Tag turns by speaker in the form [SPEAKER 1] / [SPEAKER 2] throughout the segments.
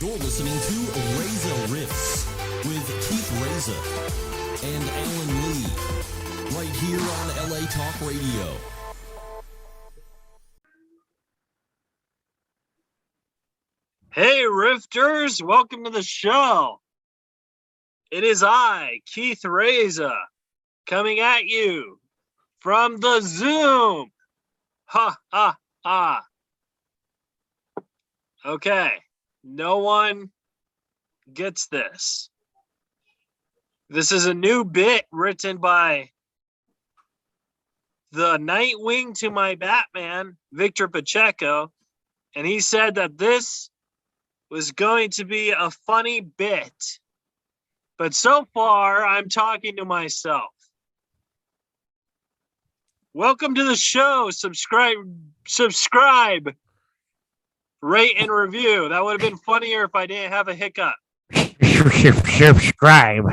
[SPEAKER 1] You're listening to Reza Riffs with Keith Reza and Alan Lee, right here on LA Talk Radio.
[SPEAKER 2] Hey, Rifters, welcome to the show. It is I, Keith Reza, coming at you from the Zoom. Ha, ha, ha. Okay, no one gets this. This is a new bit written by the Nightwing to my Batman, Victor Pacheco, and he said that this was going to be a funny bit. But so far, I'm talking to myself. Welcome to the show. Subscribe, rate, and review. That would have been funnier if I didn't have a hiccup.
[SPEAKER 3] Subscribe.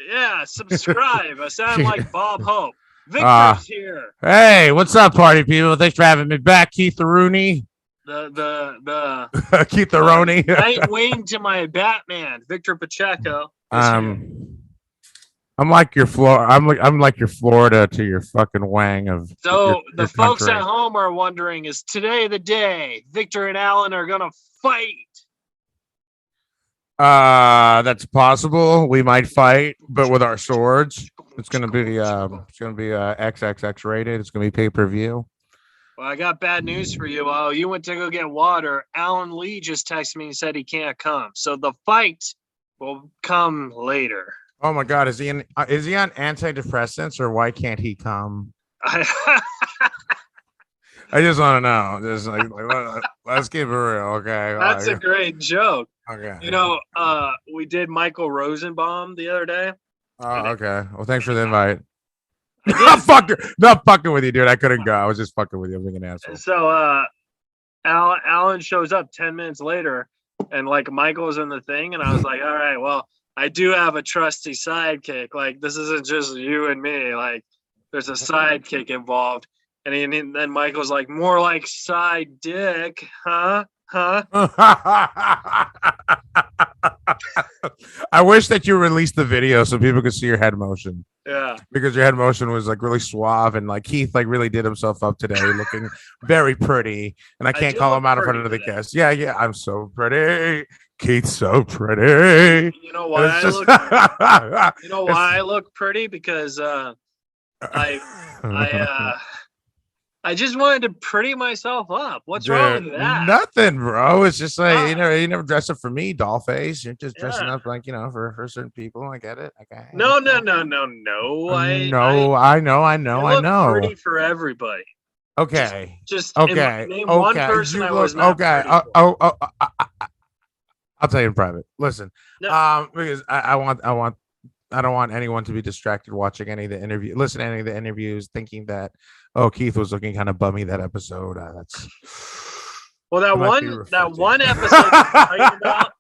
[SPEAKER 2] Yeah, subscribe. I sound like Bob Hope. Victor's here.
[SPEAKER 3] Hey, what's up, party people? Thanks for having me back, Keith Rooney.
[SPEAKER 2] The
[SPEAKER 3] Keith Rooney.
[SPEAKER 2] Nightwing to my Batman, Victor Pacheco.
[SPEAKER 3] I'm like your I'm like your Florida to your fucking Wang of.
[SPEAKER 2] So the
[SPEAKER 3] your
[SPEAKER 2] folks
[SPEAKER 3] country.
[SPEAKER 2] at home are wondering: is today the day Victor and Alan are gonna fight?
[SPEAKER 3] That's possible. We might fight, but with our swords. It's gonna be XXX rated. It's gonna be pay-per-view.
[SPEAKER 2] Well, I got bad news for you. Oh, you went to go get water. Alan Lee just texted me and said he can't come. So the fight will come later.
[SPEAKER 3] Oh my God, is he on antidepressants or why can't he come? I just want to know. Just let's keep it real, okay?
[SPEAKER 2] That's a great joke.
[SPEAKER 3] Okay.
[SPEAKER 2] You know, we did Michael Rosenbaum the other day.
[SPEAKER 3] Oh, okay. Well, thanks for the invite. Not fucking with you, dude. I couldn't go. I was just fucking with you. I'm being an asshole.
[SPEAKER 2] So, Alan shows up 10 minutes later, and like Michael's in the thing, and I was like, all right, well, I do have a trusty sidekick. Like, this isn't just you and me. Like, there's a sidekick involved. And then Michael's like, more like side dick, huh?
[SPEAKER 3] I wish that you released the video so people could see your head motion.
[SPEAKER 2] Yeah.
[SPEAKER 3] Because your head motion was like really suave and like Keith like really did himself up today, looking very pretty. And I can't call him out in front of the guests. Yeah, I'm so pretty. Keith's so pretty.
[SPEAKER 2] You know why I look pretty? Because I just wanted to pretty myself up. What's wrong with that?
[SPEAKER 3] Nothing, bro. It's just like you never dress up for me, doll face. You're just dressing up like for certain people. I get it. Okay.
[SPEAKER 2] No. I know. Pretty for everybody.
[SPEAKER 3] Okay.
[SPEAKER 2] Just
[SPEAKER 3] okay.
[SPEAKER 2] Name one person I was not pretty for.
[SPEAKER 3] I'll tell you in private. Listen,
[SPEAKER 2] No.
[SPEAKER 3] because I don't want anyone to be distracted watching any of the interview, listen to any of the interviews, thinking that Keith was looking kind of bummy that episode. That's
[SPEAKER 2] well, that one episode you're talking about.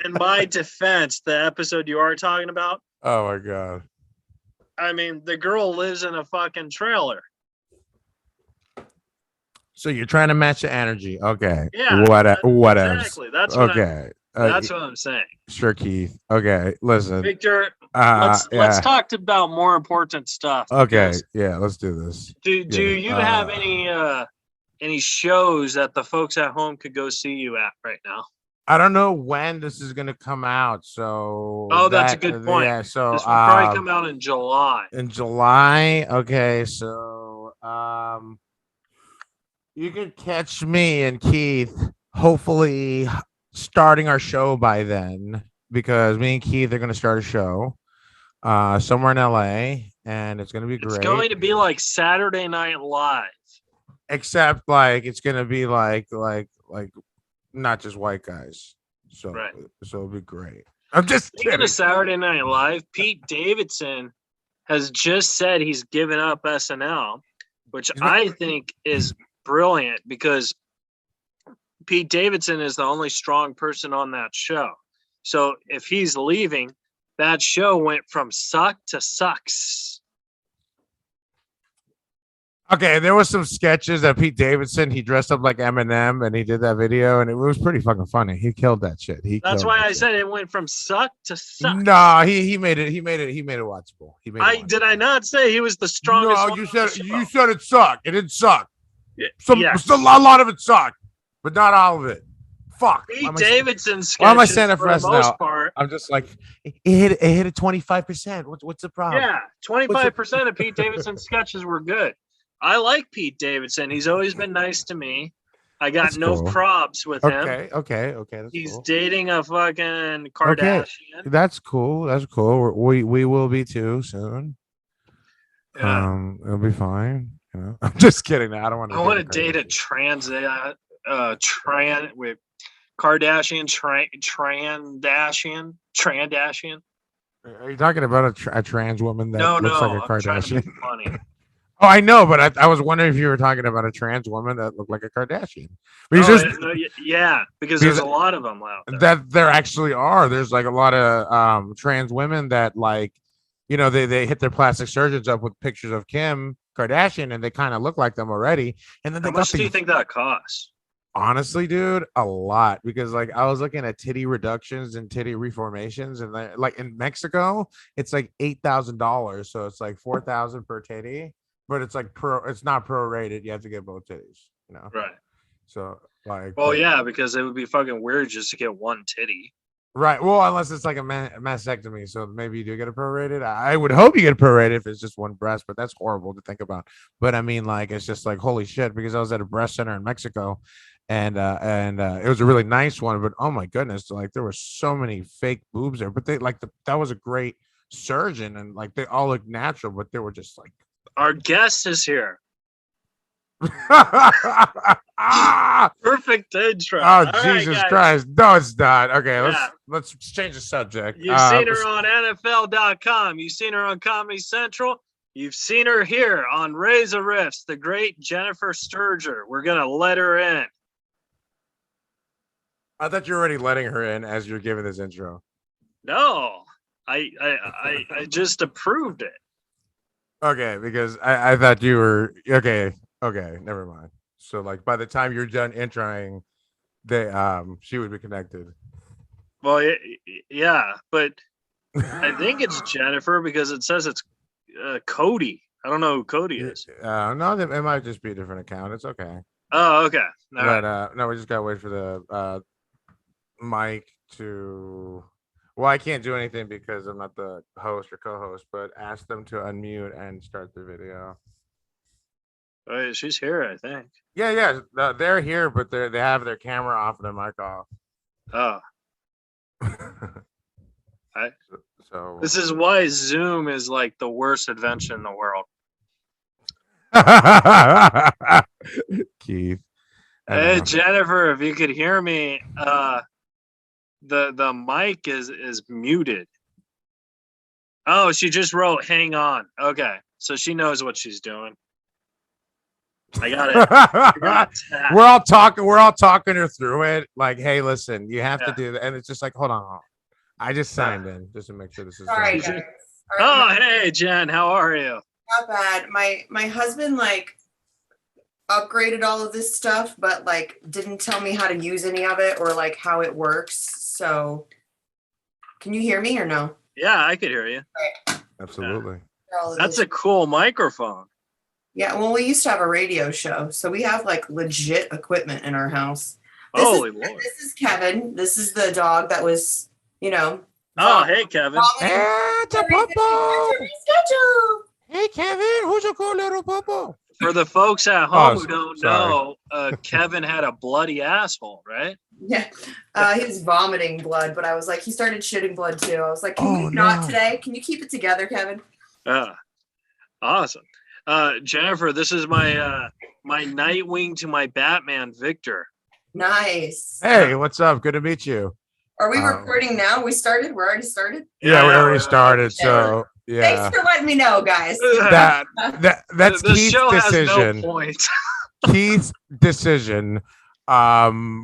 [SPEAKER 2] In my defense, the episode you are talking about.
[SPEAKER 3] Oh my God!
[SPEAKER 2] I mean, the girl lives in a fucking trailer.
[SPEAKER 3] So you're trying to match the energy, okay?
[SPEAKER 2] Yeah.
[SPEAKER 3] What
[SPEAKER 2] exactly. That's what
[SPEAKER 3] okay.
[SPEAKER 2] That's what I'm saying.
[SPEAKER 3] Sure, Keith. Okay, listen,
[SPEAKER 2] Victor. Let's talk about more important stuff.
[SPEAKER 3] Okay, yeah, let's do this.
[SPEAKER 2] Do you have any shows that the folks at home could go see you at right now?
[SPEAKER 3] I don't know when this is gonna come out, so
[SPEAKER 2] that's a good point.
[SPEAKER 3] Yeah, so
[SPEAKER 2] this will probably come out in July.
[SPEAKER 3] In July, okay, so you can catch me and Keith hopefully starting our show by then, because me and Keith are going to start a show somewhere in LA, and it's going to be great.
[SPEAKER 2] It's going to be like Saturday Night Live,
[SPEAKER 3] except like it's going to be like not just white guys. So
[SPEAKER 2] right.
[SPEAKER 3] So it'll be great. I'm just
[SPEAKER 2] speaking of Saturday Night Live. Pete Davidson has just said he's given up SNL, which I think is brilliant, because Pete Davidson is the only strong person on that show. So if he's leaving, that show went from suck to sucks.
[SPEAKER 3] Okay, there was some sketches that Pete Davidson, he dressed up like Eminem and he did that video and it was pretty fucking funny. He killed that shit.
[SPEAKER 2] That's why I said it went from suck to suck.
[SPEAKER 3] No, he made it watchable.
[SPEAKER 2] Did I not say he was the strongest?
[SPEAKER 3] No, you said it sucked. It didn't suck.
[SPEAKER 2] Yes.
[SPEAKER 3] A lot of it sucked, but not all of it. Fuck.
[SPEAKER 2] Pete Davidson's sketches,
[SPEAKER 3] why am I saying it
[SPEAKER 2] for the most part.
[SPEAKER 3] I'm just like, it hit a 25%. What's the problem?
[SPEAKER 2] Yeah, 25% of Pete Davidson's sketches were good. I like Pete Davidson. He's always been nice to me. I got
[SPEAKER 3] That's
[SPEAKER 2] no
[SPEAKER 3] cool.
[SPEAKER 2] probs with him.
[SPEAKER 3] Okay. That's
[SPEAKER 2] He's
[SPEAKER 3] cool.
[SPEAKER 2] dating a fucking Kardashian.
[SPEAKER 3] Okay. That's cool. We will be too soon.
[SPEAKER 2] Yeah.
[SPEAKER 3] It'll be fine. You know, I'm just kidding. I don't want to.
[SPEAKER 2] I want to date a trans with Kardashian Trandashian.
[SPEAKER 3] Are you talking about a trans woman that looks like a
[SPEAKER 2] I'm trying to
[SPEAKER 3] Kardashian?
[SPEAKER 2] be funny.
[SPEAKER 3] Oh, I know, but I was wondering if you were talking about a trans woman that looked like a Kardashian.
[SPEAKER 2] Because there's a lot of them out there.
[SPEAKER 3] That there actually are. There's like a lot of trans women that like, you know, they hit their plastic surgeons up with pictures of Kim Kardashian and they kind of look like them already. And then
[SPEAKER 2] How much do you think that costs?
[SPEAKER 3] Honestly, dude, a lot, because like I was looking at titty reductions and titty reformations, and like in Mexico, it's like $8,000, so it's like $4,000 per titty, but it's like it's not prorated. You have to get both titties, you know.
[SPEAKER 2] Right.
[SPEAKER 3] So like,
[SPEAKER 2] well, yeah, because it would be fucking weird just to get one titty.
[SPEAKER 3] Right. Well, unless it's like a mastectomy, so maybe you do get it prorated. I would hope you get prorated if it's just one breast, but that's horrible to think about. But I mean, like, it's just like holy shit, because I was at a breast center in Mexico. And it was a really nice one, but oh my goodness, like there were so many fake boobs there. But they like that was a great surgeon, and like they all looked natural, but they were just like.
[SPEAKER 2] Our guest is here. Perfect intro.
[SPEAKER 3] Oh, Jesus Christ! No, it's not. Okay, let's change the subject.
[SPEAKER 2] You've seen her on NFL.com. You've seen her on Comedy Central. You've seen her here on Reza Riffs. The great Jennifer Sterger. We're gonna let her in.
[SPEAKER 3] I thought you were already letting her in as you're giving this intro.
[SPEAKER 2] No, I just approved it.
[SPEAKER 3] Okay, because I thought you were okay. Okay, never mind. So like by the time you're done introing, she would be connected.
[SPEAKER 2] Well, yeah, but I think it's Jennifer because it says it's Cody. I don't know who Cody is.
[SPEAKER 3] No, it might just be a different account. It's okay.
[SPEAKER 2] Oh, okay.
[SPEAKER 3] No, we just gotta wait for the mic to. Well, I can't do anything because I'm not the host or co-host, but ask them to unmute and start the video.
[SPEAKER 2] She's here, I think.
[SPEAKER 3] Yeah, they're here, but they have their camera off and their mic off.
[SPEAKER 2] Oh.
[SPEAKER 3] So
[SPEAKER 2] this is why Zoom is like the worst invention in the world.
[SPEAKER 3] Keith.
[SPEAKER 2] Hey Jennifer, if you could hear me, the mic is muted. Oh, she just wrote hang on. Okay. So she knows what she's doing. I got it.
[SPEAKER 3] We're all talking her through it. Like, hey, listen, you have to do that. And it's just like, hold on. I just signed in just to make sure this is
[SPEAKER 4] sorry, guys.
[SPEAKER 2] Oh, hey Jen, how are you?
[SPEAKER 4] Not bad. My husband like upgraded all of this stuff, but like didn't tell me how to use any of it or like how it works. So can you hear me or no?
[SPEAKER 2] Yeah, I could hear you.
[SPEAKER 4] Right.
[SPEAKER 3] Absolutely.
[SPEAKER 2] That's a cool microphone.
[SPEAKER 4] Yeah, well, we used to have a radio show, so we have like legit equipment in our house.
[SPEAKER 2] Holy Lord.
[SPEAKER 4] This is Kevin. This is the dog that was, you know.
[SPEAKER 2] Oh, hey, Kevin.
[SPEAKER 3] Hey, Popo. Hey, Kevin, who's a cool little Popo?
[SPEAKER 2] For the folks at home who don't know, Kevin had a bloody asshole, right?
[SPEAKER 4] Yeah, he was vomiting blood, but I was like, he started shitting blood too. I was like, can you not today? Can you keep it together, Kevin?
[SPEAKER 2] Awesome. Jennifer, this is my my Nightwing to my Batman, Victor.
[SPEAKER 4] Nice.
[SPEAKER 3] Hey, what's up? Good to meet you.
[SPEAKER 4] Are we recording now? We started? We're already started?
[SPEAKER 3] Yeah, we already started. So yeah.
[SPEAKER 4] Thanks for letting me know, guys.
[SPEAKER 3] That's
[SPEAKER 2] the
[SPEAKER 3] Keith's
[SPEAKER 2] show
[SPEAKER 3] decision.
[SPEAKER 2] Has no point.
[SPEAKER 3] Keith's decision.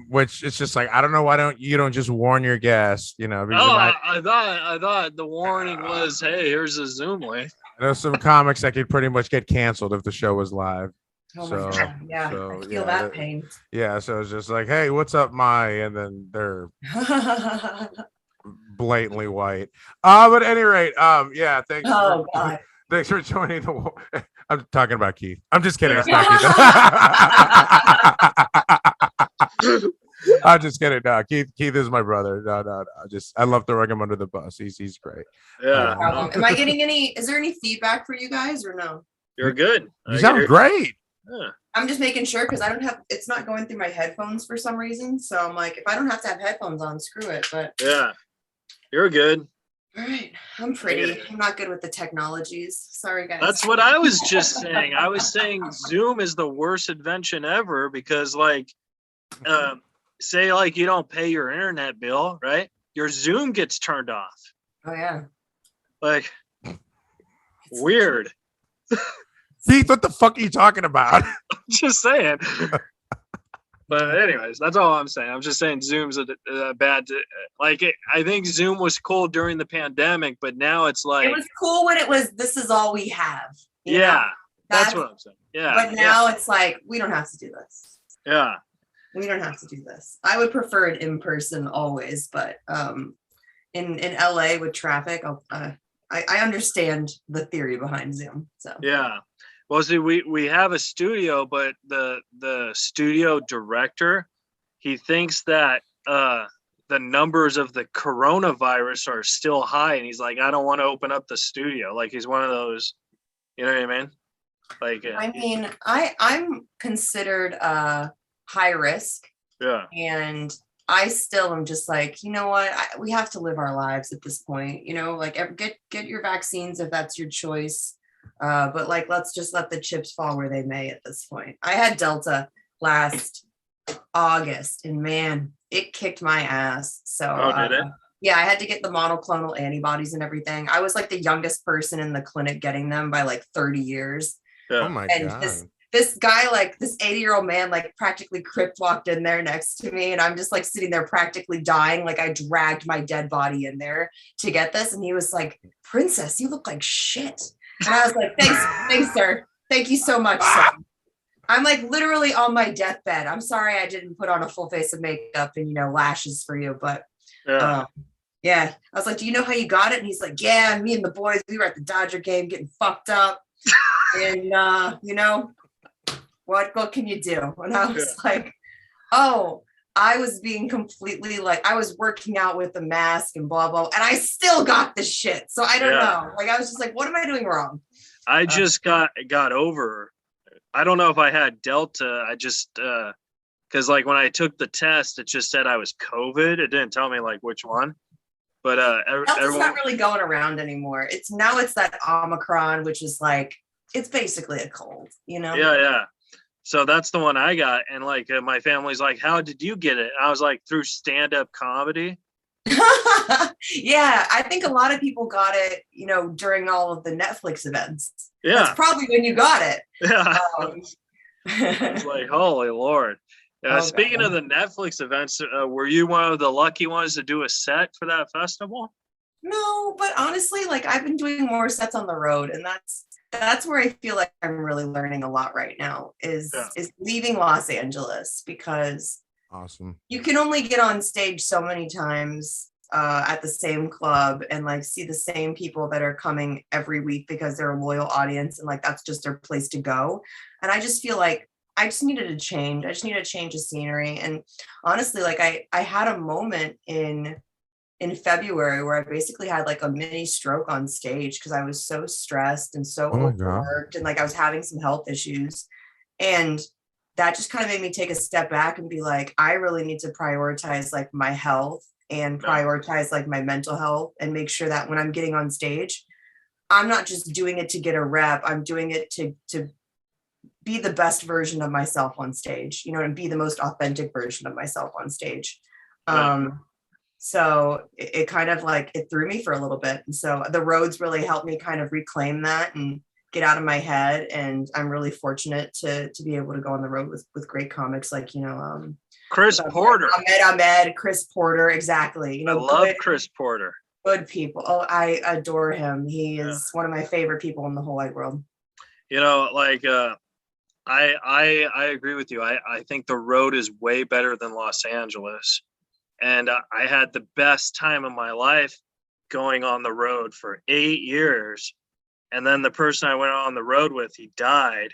[SPEAKER 3] Which it's just like, I don't know why you don't just warn your guests, you know?
[SPEAKER 2] I thought the warning was, hey, here's a Zoom link.
[SPEAKER 3] I know some comics that could pretty much get canceled if the show was live.
[SPEAKER 4] Oh
[SPEAKER 3] So,
[SPEAKER 4] my God. Yeah,
[SPEAKER 3] so
[SPEAKER 4] I feel
[SPEAKER 3] yeah,
[SPEAKER 4] that pain.
[SPEAKER 3] yeah. So it's just like, hey, what's up, my? And then they're blatantly white. But at any rate, yeah. Thanks for
[SPEAKER 4] Oh God.
[SPEAKER 3] thanks for joining the. I'm talking about Keith. I'm just kidding.
[SPEAKER 2] Yeah.
[SPEAKER 3] It's not Keith. I'm just kidding. No, Keith is my brother. No. I love throwing him under the bus. He's great.
[SPEAKER 2] Yeah.
[SPEAKER 4] Am I getting is there any feedback for you guys or no?
[SPEAKER 2] You're good.
[SPEAKER 3] You sound great.
[SPEAKER 2] Yeah.
[SPEAKER 4] I'm just making sure because I don't have it's not going through my headphones for some reason. So I'm like, if I don't have to have headphones on, screw it. But
[SPEAKER 2] Yeah. You're good.
[SPEAKER 4] all right. I'm pretty. I'm not good with the technologies. Sorry guys.
[SPEAKER 2] That's what I was just saying. I was saying Zoom is the worst invention ever because like say like you don't pay your internet bill, right? Your Zoom gets turned off.
[SPEAKER 4] Oh yeah.
[SPEAKER 2] Like weird.
[SPEAKER 3] Keith, what the fuck are you talking about?
[SPEAKER 2] Just saying. But anyways, that's all I'm saying. I'm just saying Zoom's a bad. I think Zoom was cool during the pandemic, but now it's like
[SPEAKER 4] It was cool when it was. This is all we have. you know?
[SPEAKER 2] yeah, that's what I'm saying. Yeah.
[SPEAKER 4] But now it's like we don't have to do this.
[SPEAKER 2] Yeah.
[SPEAKER 4] We don't have to do this. I would prefer it in person always, but in LA with traffic, I understand the theory behind Zoom. So
[SPEAKER 2] Yeah. Well, see, we have a studio, but the studio director, he thinks that the numbers of the coronavirus are still high, and he's like, I don't want to open up the studio. Like he's one of those, you know what I mean? Like,
[SPEAKER 4] I mean, I'm considered high risk,
[SPEAKER 2] yeah,
[SPEAKER 4] and I still am just like, you know what? We have to live our lives at this point. You know, like get your vaccines if that's your choice. But like, let's just let the chips fall where they may at this point. I had Delta last August, and man, it kicked my ass. So
[SPEAKER 2] did it?
[SPEAKER 4] yeah, I had to get the monoclonal antibodies and everything. I was like the youngest person in the clinic getting them by like 30 years.
[SPEAKER 2] Yeah.
[SPEAKER 3] Oh my
[SPEAKER 4] And
[SPEAKER 3] god.
[SPEAKER 4] this guy, like this 80-year-old man, like practically crypt walked in there next to me, and I'm just like sitting there practically dying. Like I dragged my dead body in there to get this, and he was like, "Princess, you look like shit." And I was like, thanks, sir. Thank you so much, sir. I'm like literally on my deathbed. I'm sorry I didn't put on a full face of makeup and, lashes for you. But
[SPEAKER 2] Yeah.
[SPEAKER 4] yeah, I was like, do you know how you got it? And he's like, yeah, me and the boys, we were at the Dodger game getting fucked up. And, what can you do? And I was like, oh, I was being completely like, I was working out with a mask and blah, blah, and I still got this shit. So I don't know. Like, I was just like, what am I doing wrong?
[SPEAKER 2] I just got over. I don't know if I had Delta. I just, cause like when I took the test, it just said I was COVID. It didn't tell me like which one, but,
[SPEAKER 4] Delta's not really going around anymore. It's that Omicron, which is like, it's basically a cold,
[SPEAKER 2] Yeah. So that's the one I got. And like my family's like, how did you get it? And I was like, through stand-up comedy.
[SPEAKER 4] Yeah, I think a lot of people got it, during all of the Netflix events.
[SPEAKER 2] Yeah.
[SPEAKER 4] That's probably when you got it.
[SPEAKER 2] Yeah. It's like, holy Lord. Speaking of the Netflix events, were you one of the lucky ones to do a set for that festival?
[SPEAKER 4] No, but honestly, like I've been doing more sets on the road, and that's where I feel like I'm really learning a lot right now is leaving Los Angeles, because
[SPEAKER 3] Awesome.
[SPEAKER 4] you can only get on stage so many times at the same club and like see the same people that are coming every week because they're a loyal audience and like that's just their place to go. And I just feel like I just needed a change. I just needed a change of scenery. And honestly, like I had a moment in February where I basically had like a mini stroke on stage because I was so stressed and so overworked and like I was having some health issues. And that just kind of made me take a step back and be like, I really need to prioritize like my health and prioritize like my mental health and make sure that when I'm getting on stage, I'm not just doing it to get a rep. I'm doing it to be the best version of myself on stage, and be the most authentic version of myself on stage. So it kind of like, it threw me for a little bit. And so the roads really helped me kind of reclaim that and get out of my head. And I'm really fortunate to be able to go on the road with great comics like,
[SPEAKER 2] Chris Porter.
[SPEAKER 4] Ahmed, Chris Porter. Exactly.
[SPEAKER 2] I love Chris Porter.
[SPEAKER 4] Good people. Oh, I adore him. He is one of my favorite people in the whole wide world.
[SPEAKER 2] Like I agree with you. I think the road is way better than Los Angeles. And I had the best time of my life going on the road for 8 years. And then the person I went on the road with, he died.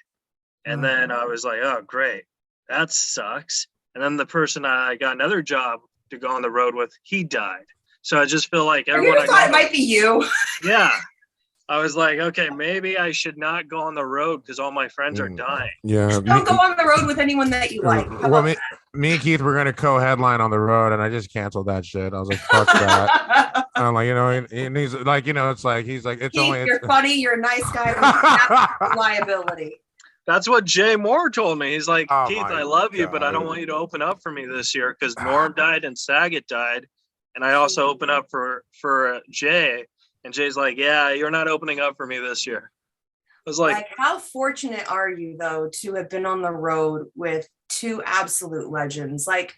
[SPEAKER 2] And then I was like, oh, great. That sucks. And then the person I got another job to go on the road with, he died. So I just feel like everyone.
[SPEAKER 4] I thought it might be you.
[SPEAKER 2] Yeah. I was like, okay, maybe I should not go on the road because all my friends are dying.
[SPEAKER 3] Yeah.
[SPEAKER 4] Don't go on the road with anyone that you like.
[SPEAKER 3] Well, me and Keith were going to co-headline on the road, and I just canceled that shit. I was like, fuck that. I'm like, and he's like, it's like, he's like, it's
[SPEAKER 4] Keith,
[SPEAKER 3] only.
[SPEAKER 4] You're funny. You're a nice guy. Liability.
[SPEAKER 2] That's what Jay Moore told me. He's like,
[SPEAKER 3] Oh
[SPEAKER 2] Keith, I love you, but I don't want you to open up for me this year because Norm died and Saget died. And I also open up for Jay. And Jay's like, yeah, you're not opening up for me this year. I was like,
[SPEAKER 4] how fortunate are you, though, to have been on the road with two absolute legends? Like,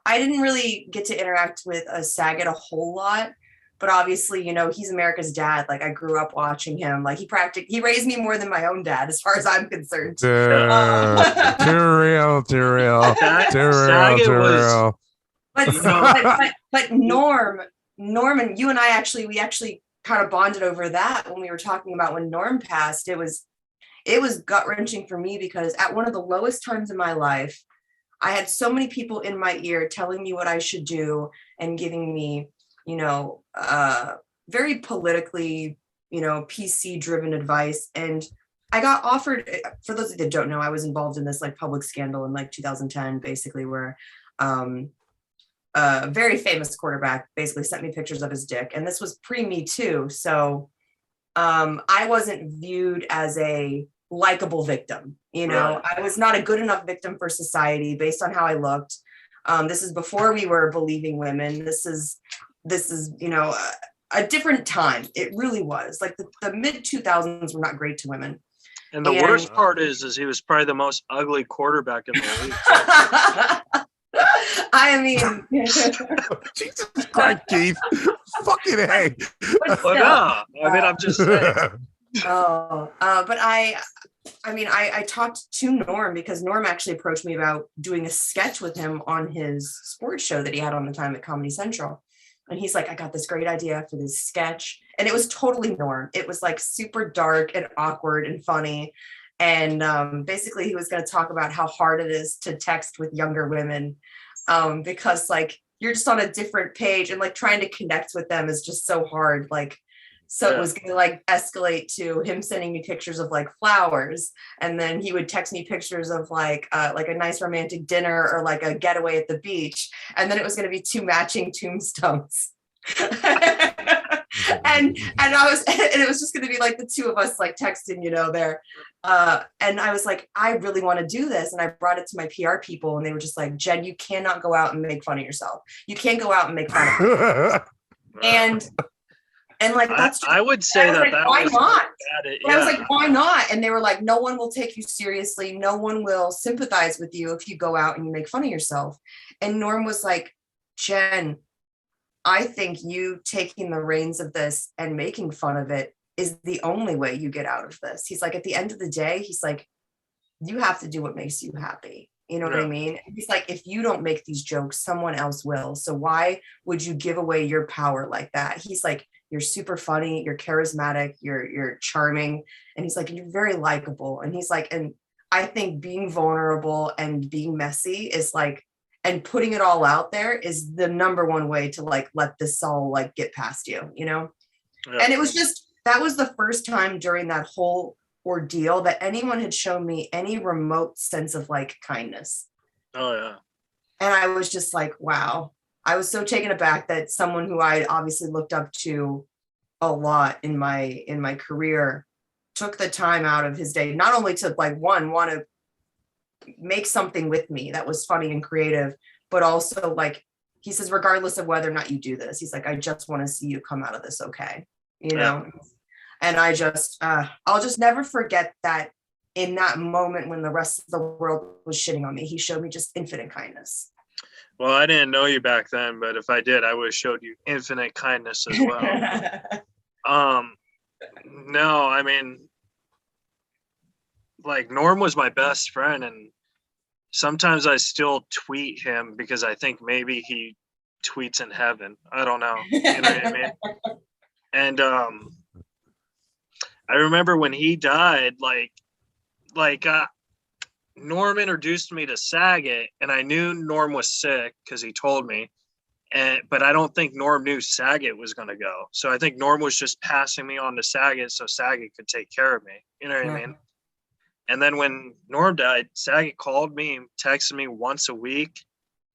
[SPEAKER 4] I didn't really get to interact with Saget a whole lot, but obviously, he's America's dad. Like, I grew up watching him. Like, he raised me more than my own dad, as far as I'm concerned.
[SPEAKER 3] Too real.
[SPEAKER 4] But Norm and you and I we actually kind of bonded over that when we were talking about when Norm passed. It was gut-wrenching for me because at one of the lowest times in my life, I had so many people in my ear telling me what I should do and giving me, very politically, PC-driven advice. And I got offered, for those that don't know, I was involved in this like public scandal in like 2010, basically, where a very famous quarterback basically sent me pictures of his dick, and this was pre-Me Too. So I wasn't viewed as a likable victim.
[SPEAKER 2] Right.
[SPEAKER 4] I was not a good enough victim for society based on how I looked. This is before we were believing women. This is a different time. It really was. Like the mid 2000s were not great to women.
[SPEAKER 2] And the worst part is he was probably the most ugly quarterback in the league.
[SPEAKER 4] I mean,
[SPEAKER 3] Jesus Christ, Keith. Fucking hey.
[SPEAKER 2] Well, no, I'm just saying.
[SPEAKER 4] But I talked to Norm because Norm actually approached me about doing a sketch with him on his sports show that he had on the time at Comedy Central. And he's like, I got this great idea for this sketch. And it was totally Norm. It was like super dark and awkward and funny. And basically he was going to talk about how hard it is to text with younger women because like you're just on a different page and like trying to connect with them is just so hard. Like, so it was going to like escalate to him sending me pictures of like flowers. And then he would text me pictures of like a nice romantic dinner or like a getaway at the beach. And then it was going to be 2 matching tombstones. and it was just going to be like the two of us like texting, there. And I was like, I really want to do this. And I brought it to my PR people and they were just like, Jen, you cannot go out and make fun of yourself. You can't go out and make fun of yourself. And like, that's just,
[SPEAKER 2] I would say that
[SPEAKER 4] why not?
[SPEAKER 2] I
[SPEAKER 4] was like, why not? And they were like, no one will take you seriously. No one will sympathize with you if you go out and you make fun of yourself. And Norm was like, Jen, I think you taking the reins of this and making fun of it is the only way you get out of this. He's like, at the end of the day, he's like, you have to do what makes you happy. You know what I mean? He's like, if you don't make these jokes, someone else will. So why would you give away your power like that? He's like, you're super funny, you're charismatic, you're charming. And he's like, you're very likable. And he's like, and I think being vulnerable and being messy is like, and putting it all out there is the number one way to like, let this all like get past you, Yeah. And it was just, that was the first time during that whole ordeal that anyone had shown me any remote sense of like kindness.
[SPEAKER 2] Oh yeah.
[SPEAKER 4] And I was just like, wow. I was so taken aback that someone who I obviously looked up to a lot in my career took the time out of his day, not only to like want to make something with me that was funny and creative, but also like, he says, regardless of whether or not you do this, he's like, I just want to see you come out of this okay. And I just, I'll just never forget that in that moment when the rest of the world was shitting on me, he showed me just infinite kindness.
[SPEAKER 2] Well, I didn't know you back then, but if I did, I would have showed you infinite kindness as well. No, I mean, like Norm was my best friend, and sometimes I still tweet him because I think maybe he tweets in heaven. I don't know. You know what I mean? And I remember when he died, like Norm introduced me to Saget, and I knew Norm was sick because he told me. But I don't think Norm knew Saget was going to go. So I think Norm was just passing me on to Saget so Saget could take care of me. You know what I mean? And then when Norm died, Saget called me, texted me once a week.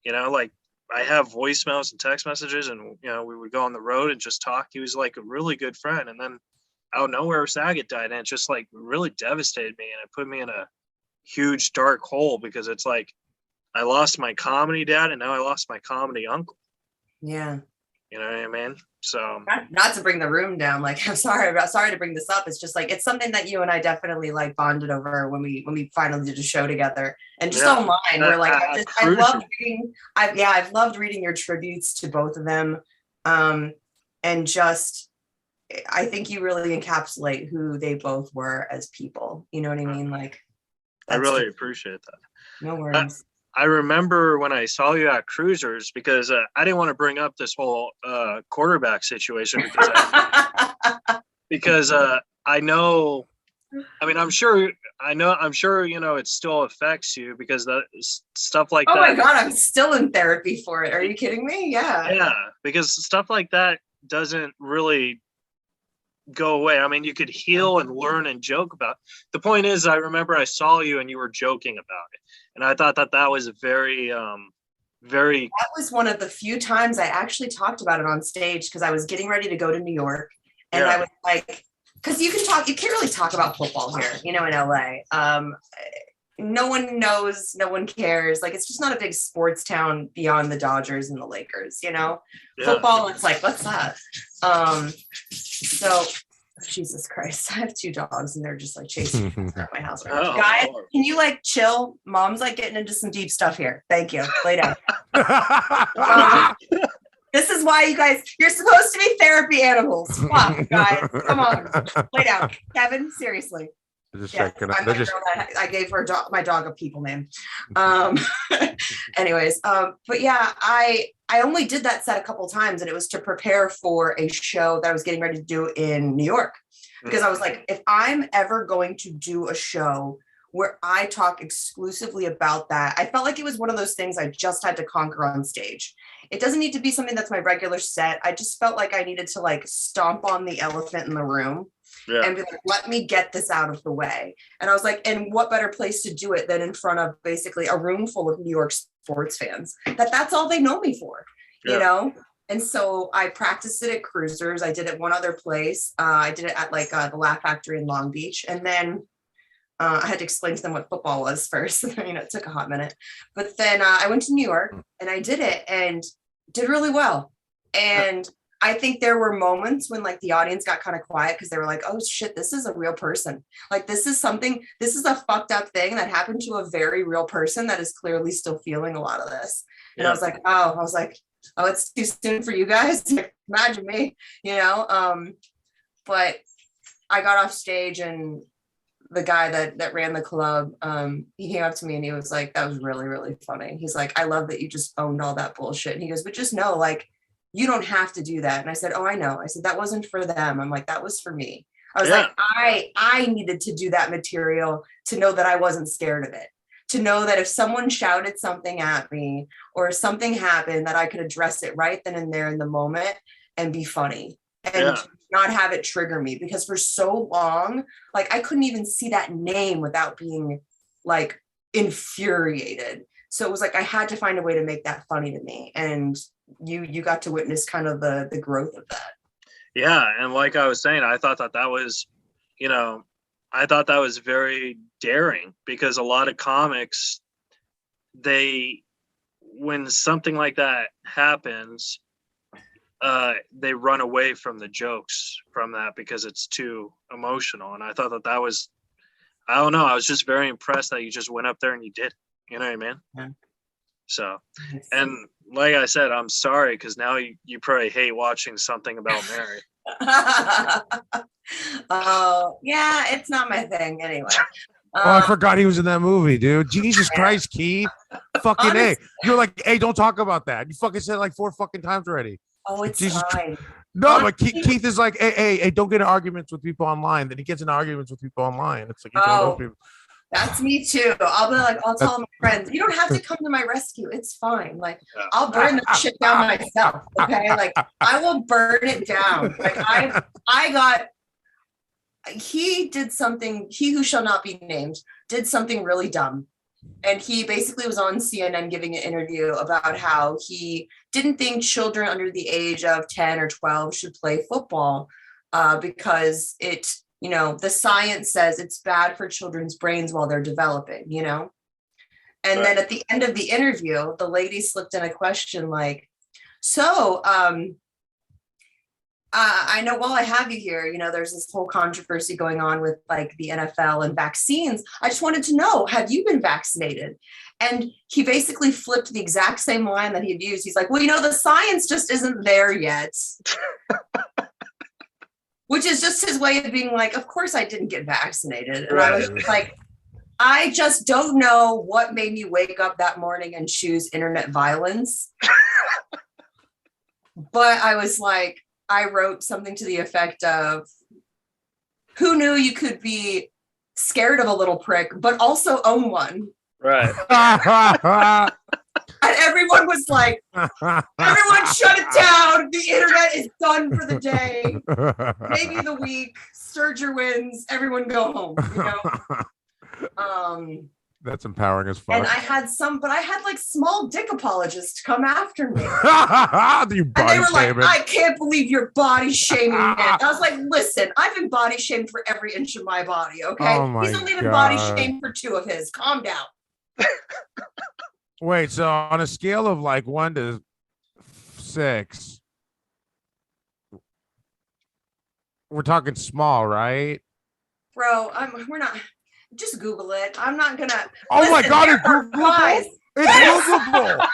[SPEAKER 2] You know, like I have voicemails and text messages, and you know, we would go on the road and just talk. He was like a really good friend. And then out of nowhere, Saget died, and it just like really devastated me, and it put me in a huge dark hole because it's like I lost my comedy dad, and now I lost my comedy uncle.
[SPEAKER 4] Yeah.
[SPEAKER 2] You know what I mean? So
[SPEAKER 4] not to bring the room down, like I'm sorry to bring this up. It's just like it's something that you and I definitely like bonded over when we finally did a show together. And just online, we're like I've loved reading your tributes to both of them. And just I think you really encapsulate who they both were as people. You know what I mean? Like
[SPEAKER 2] I really appreciate that.
[SPEAKER 4] No worries.
[SPEAKER 2] I remember when I saw you at Cruisers because I didn't want to bring up this whole quarterback situation because I know, I mean, I'm sure, you know, it still affects you because that stuff like that.
[SPEAKER 4] Oh my God, I'm still in therapy for it. Are you kidding me? Yeah.
[SPEAKER 2] Yeah, because stuff like that doesn't really go away. I mean, you could heal and learn and joke about it. The point is, I remember I saw you and you were joking about it. And I thought that was very, very.
[SPEAKER 4] That was one of the few times I actually talked about it on stage because I was getting ready to go to New York. And I was like, because you can't really talk about football here, you know, in LA. No one knows, no one cares. Like, it's just not a big sports town beyond the Dodgers and the Lakers, you know? Football, it's like, what's that? So Jesus Christ, I have 2 dogs and they're just like chasing me around my house right now. Guys, can you like chill? Mom's like getting into some deep stuff here. Thank you. Lay down. This is why you're supposed to be therapy animals. Fuck, guys. Come on. Lay down. Kevin, seriously. I gave my dog a people name. Anyways, but yeah, I only did that set a couple times, and it was to prepare for a show that I was getting ready to do in New York, because I was like, if I'm ever going to do a show where I talk exclusively about that, I felt like it was one of those things I just had to conquer on stage. It doesn't need to be something that's my regular set. I just felt like I needed to like stomp on the elephant in the room. And be like, let me get this out of the way. And I was like, and what better place to do it than in front of basically a room full of New York sports fans? That's all they know me for, you know? And so I practiced it at Cruisers. I did it one other place. I did it at like the Laugh Factory in Long Beach. And then I had to explain to them what football was first. You know, it took a hot minute. But then I went to New York and I did it and did really well. And I think there were moments when like the audience got kind of quiet because they were like, oh shit, this is a real person. Like this is a fucked up thing that happened to a very real person that is clearly still feeling a lot of this. And I was like, oh, it's too soon for you guys. Imagine me, you know? But I got off stage and the guy that ran the club, he came up to me and he was like, that was really, really funny. He's like, I love that you just owned all that bullshit. And he goes, but just know, like, you don't have to do that. And I said, oh, I know. I said, that wasn't for them. I'm like, that was for me. I was like, I needed to do that material to know that I wasn't scared of it, to know that if someone shouted something at me or something happened, that I could address it right then and there in the moment and be funny and not have it trigger me. Because for so long, like I couldn't even see that name without being like infuriated. So it was like, I had to find a way to make that funny to me. And you got to witness kind of the growth of that.
[SPEAKER 2] Yeah. And like I was saying, I thought that was, you know, I thought that was very daring because a lot of comics, when something like that happens, they run away from the jokes from that because it's too emotional. And I thought that was, I don't know, I was just very impressed that you just went up there and you did, you know what I mean?
[SPEAKER 4] Yeah.
[SPEAKER 2] So, and like I said, I'm sorry because now you probably hate watching something about Mary.
[SPEAKER 4] Oh, yeah, it's not my thing anyway.
[SPEAKER 3] Oh, I forgot he was in that movie, dude. Jesus Christ, Keith. Fucking A.
[SPEAKER 4] Honest-
[SPEAKER 3] You're like, hey, don't talk about that. You fucking said it like 4 fucking times already.
[SPEAKER 4] Oh, it's
[SPEAKER 3] Jesus
[SPEAKER 4] fine.
[SPEAKER 3] No, but
[SPEAKER 4] Honestly-
[SPEAKER 3] Keith is like, hey, don't get in arguments with people online. Then he gets in arguments with people online. It's like, he's one of those people.
[SPEAKER 4] That's me too. I'll be like, I'll tell my friends, you don't have to come to my rescue. It's fine. Like, I'll burn that shit down myself. Okay. Like, I will burn it down. Like, he did something, he who shall not be named, did something really dumb. And he basically was on CNN giving an interview about how he didn't think children under the age of 10 or 12 should play football because the science says it's bad for children's brains while they're developing, And then at the end of the interview, the lady slipped in a question like, so I know while I have you here, there's this whole controversy going on with like the NFL and vaccines. I just wanted to know, have you been vaccinated? And he basically flipped the exact same line that he had used. He's like, well, the science just isn't there yet. Which is just his way of being like, of course I didn't get vaccinated. And I was just like, I just don't know what made me wake up that morning and choose internet violence. But I was like, I wrote something to the effect of, who knew you could be scared of a little prick, but also own one?
[SPEAKER 2] Right.
[SPEAKER 4] And everyone was like, everyone shut it down. The internet is done for the day. Maybe the week. Sterger wins. Everyone go home.
[SPEAKER 3] That's empowering as fuck.
[SPEAKER 4] And I had like small dick apologists come after me.
[SPEAKER 3] You
[SPEAKER 4] And they
[SPEAKER 3] body
[SPEAKER 4] were like,
[SPEAKER 3] shaming.
[SPEAKER 4] I can't believe you're body shaming me. I was like, listen, I've been body shamed for every inch of my body, okay?
[SPEAKER 3] Oh my
[SPEAKER 4] He's only been body
[SPEAKER 3] God.
[SPEAKER 4] shamed for 2 of his. Calm down.
[SPEAKER 3] Wait, so on a scale of like 1 to 6, we're talking small, right?
[SPEAKER 4] Bro, we're not. Just Google it. I'm not gonna.
[SPEAKER 3] Oh my God,
[SPEAKER 4] there
[SPEAKER 3] it's
[SPEAKER 4] are
[SPEAKER 3] Googleable.
[SPEAKER 4] guys-
[SPEAKER 3] It's Googleable.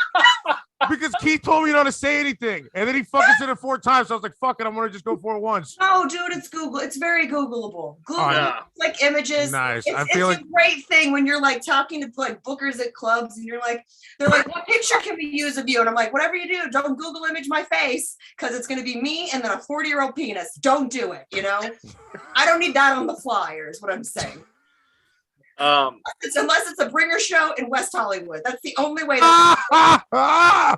[SPEAKER 3] Because Keith told me not to say anything, and then he fucking said it 4 times. So I was like, "Fuck it, I'm gonna just go for it once."
[SPEAKER 4] No, dude, it's Google. It's very Googleable. Google
[SPEAKER 2] yeah.
[SPEAKER 4] like images.
[SPEAKER 3] Nice.
[SPEAKER 4] It's,
[SPEAKER 3] I'm
[SPEAKER 4] it's
[SPEAKER 3] feeling.
[SPEAKER 4] a great thing when you're like talking to like bookers at clubs, and they're like, "What picture can we use of you?" And I'm like, "Whatever you do, don't Google image my face because it's gonna be me and then a 40-year-old penis. Don't do it. I don't need that on the flyer. Is what I'm saying. Unless it's a bringer show in West Hollywood. That's the only way.
[SPEAKER 3] Oh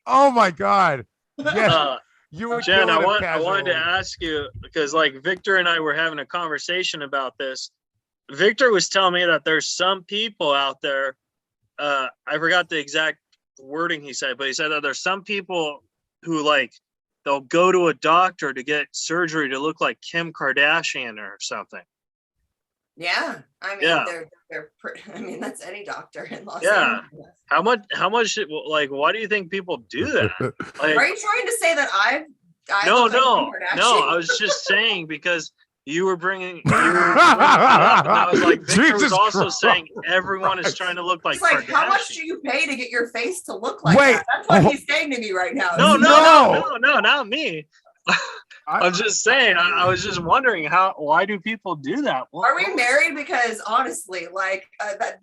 [SPEAKER 3] my God. Yes. You would
[SPEAKER 2] Jen,
[SPEAKER 3] kill
[SPEAKER 2] I
[SPEAKER 3] it
[SPEAKER 2] wanted to ask you because like Victor and I were having a conversation about this. Victor was telling me that there's some people out there. I forgot the exact wording he said, but he said that there's some people who like they'll go to a doctor to get surgery to look like Kim Kardashian or something.
[SPEAKER 4] Yeah, I mean, they're. I mean, that's any doctor in Los Angeles.
[SPEAKER 2] How much? Like, why do you think people do that? Like,
[SPEAKER 4] are you trying to say that
[SPEAKER 2] No.
[SPEAKER 4] look like Kim Kardashian?
[SPEAKER 2] I was just saying because you were bringing it up, and I was like, Victor was also saying everyone is trying to look like.
[SPEAKER 4] It's like,
[SPEAKER 2] Kardashian.
[SPEAKER 4] how much do you pay to get your face to look like
[SPEAKER 3] Wait,
[SPEAKER 4] that? That's what he's saying to me right now.
[SPEAKER 2] No, not me. I'm just saying. I was just wondering why do people do that?
[SPEAKER 4] Are we married? Because honestly, like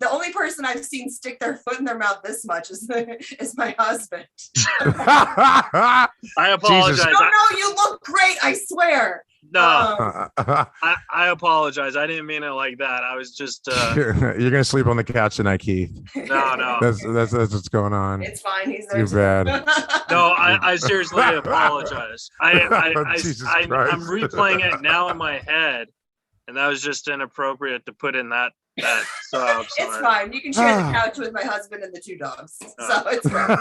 [SPEAKER 4] the only person I've seen stick their foot in their mouth this much is my husband.
[SPEAKER 2] I apologize.
[SPEAKER 4] No, you look great. I swear.
[SPEAKER 2] No, I apologize. I didn't mean it like that. I was just.
[SPEAKER 3] You're gonna sleep on the couch tonight, Keith.
[SPEAKER 2] No.
[SPEAKER 3] That's what's going on.
[SPEAKER 4] It's fine. He's there.
[SPEAKER 3] You're bad.
[SPEAKER 2] No, I seriously apologize. I'm replaying it now in my head, and that was just inappropriate to put in that. So
[SPEAKER 4] it's fine. You can share the couch with my husband and the 2 dogs, so it's fine.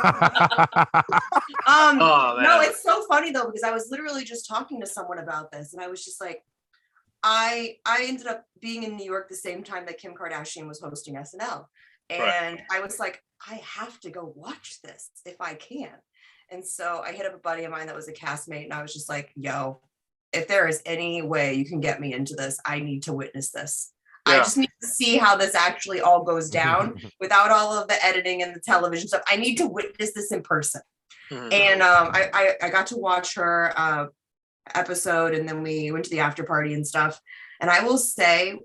[SPEAKER 4] No, it's so funny though because I was literally just talking to someone about this, and I was just like, I ended up being in New York the same time that Kim Kardashian was hosting SNL, and I was like, I have to go watch this if I can. And so I hit up a buddy of mine that was a castmate, and I was just like, yo, if there is any way you can get me into this, I need to witness this. I just need to see how this actually all goes down without all of the editing and the television stuff. I need to witness this in person. And I got to watch her episode, and then we went to the after party and stuff. And I will say,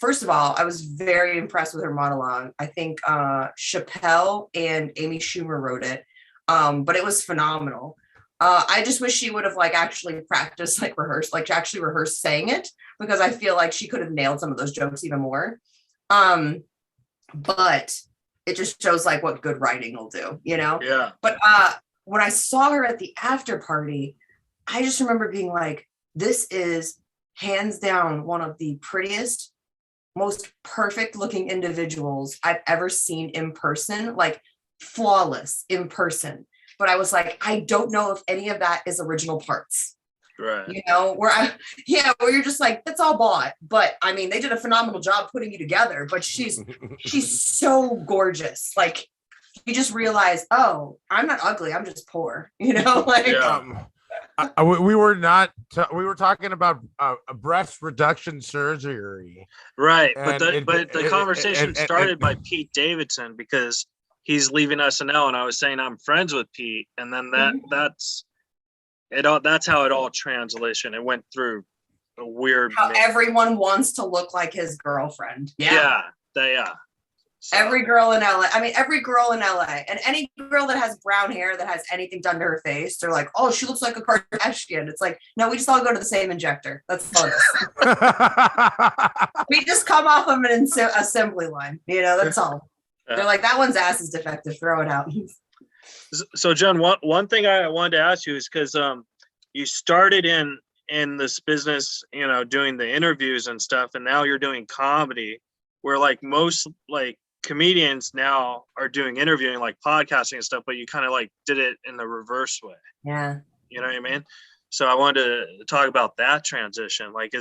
[SPEAKER 4] first of all, I was very impressed with her monologue. I think Chappelle and Amy Schumer wrote it, but it was phenomenal. I just wish she would have like actually practiced, like actually rehearsed saying it, because I feel like she could have nailed some of those jokes even more. But it just shows like what good writing will do, you know?
[SPEAKER 2] Yeah.
[SPEAKER 4] But when I saw her at the after party, I just remember being like, this is hands down one of the prettiest, most perfect looking individuals I've ever seen in person, like flawless in person. But I was like, I don't know if any of that is original parts.
[SPEAKER 2] Right.
[SPEAKER 4] You know, where you're just like, that's all bought. But I mean, they did a phenomenal job putting you together, but she's so gorgeous. Like, you just realize, oh, I'm not ugly, I'm just poor, you know? Like,
[SPEAKER 3] we were talking about a breast reduction surgery,
[SPEAKER 2] right?
[SPEAKER 3] And
[SPEAKER 2] but the conversation started by Pete Davidson, because he's leaving SNL, and I was saying I'm friends with Pete, and then that's it all. That's how it all transitioned. It went through a weird.
[SPEAKER 4] How everyone wants to look like his girlfriend.
[SPEAKER 2] Yeah. So.
[SPEAKER 4] Every girl in LA. I mean, every girl in LA, and any girl that has brown hair that has anything done to her face, they're like, "Oh, she looks like a Kardashian." It's like, no, we just all go to the same injector. That's all it is. We just come off of an assembly line. You know, that's all. Yeah. They're like, that one's ass is defective. Throw it out.
[SPEAKER 2] So, John, one thing I wanted to ask you is, because you started in this business, you know, doing the interviews and stuff, and now you're doing comedy, where like most like comedians now are doing interviewing, like podcasting and stuff, but you kind of like did it in the reverse way.
[SPEAKER 4] Yeah.
[SPEAKER 2] You know what I mean? So I wanted to talk about that transition. Like,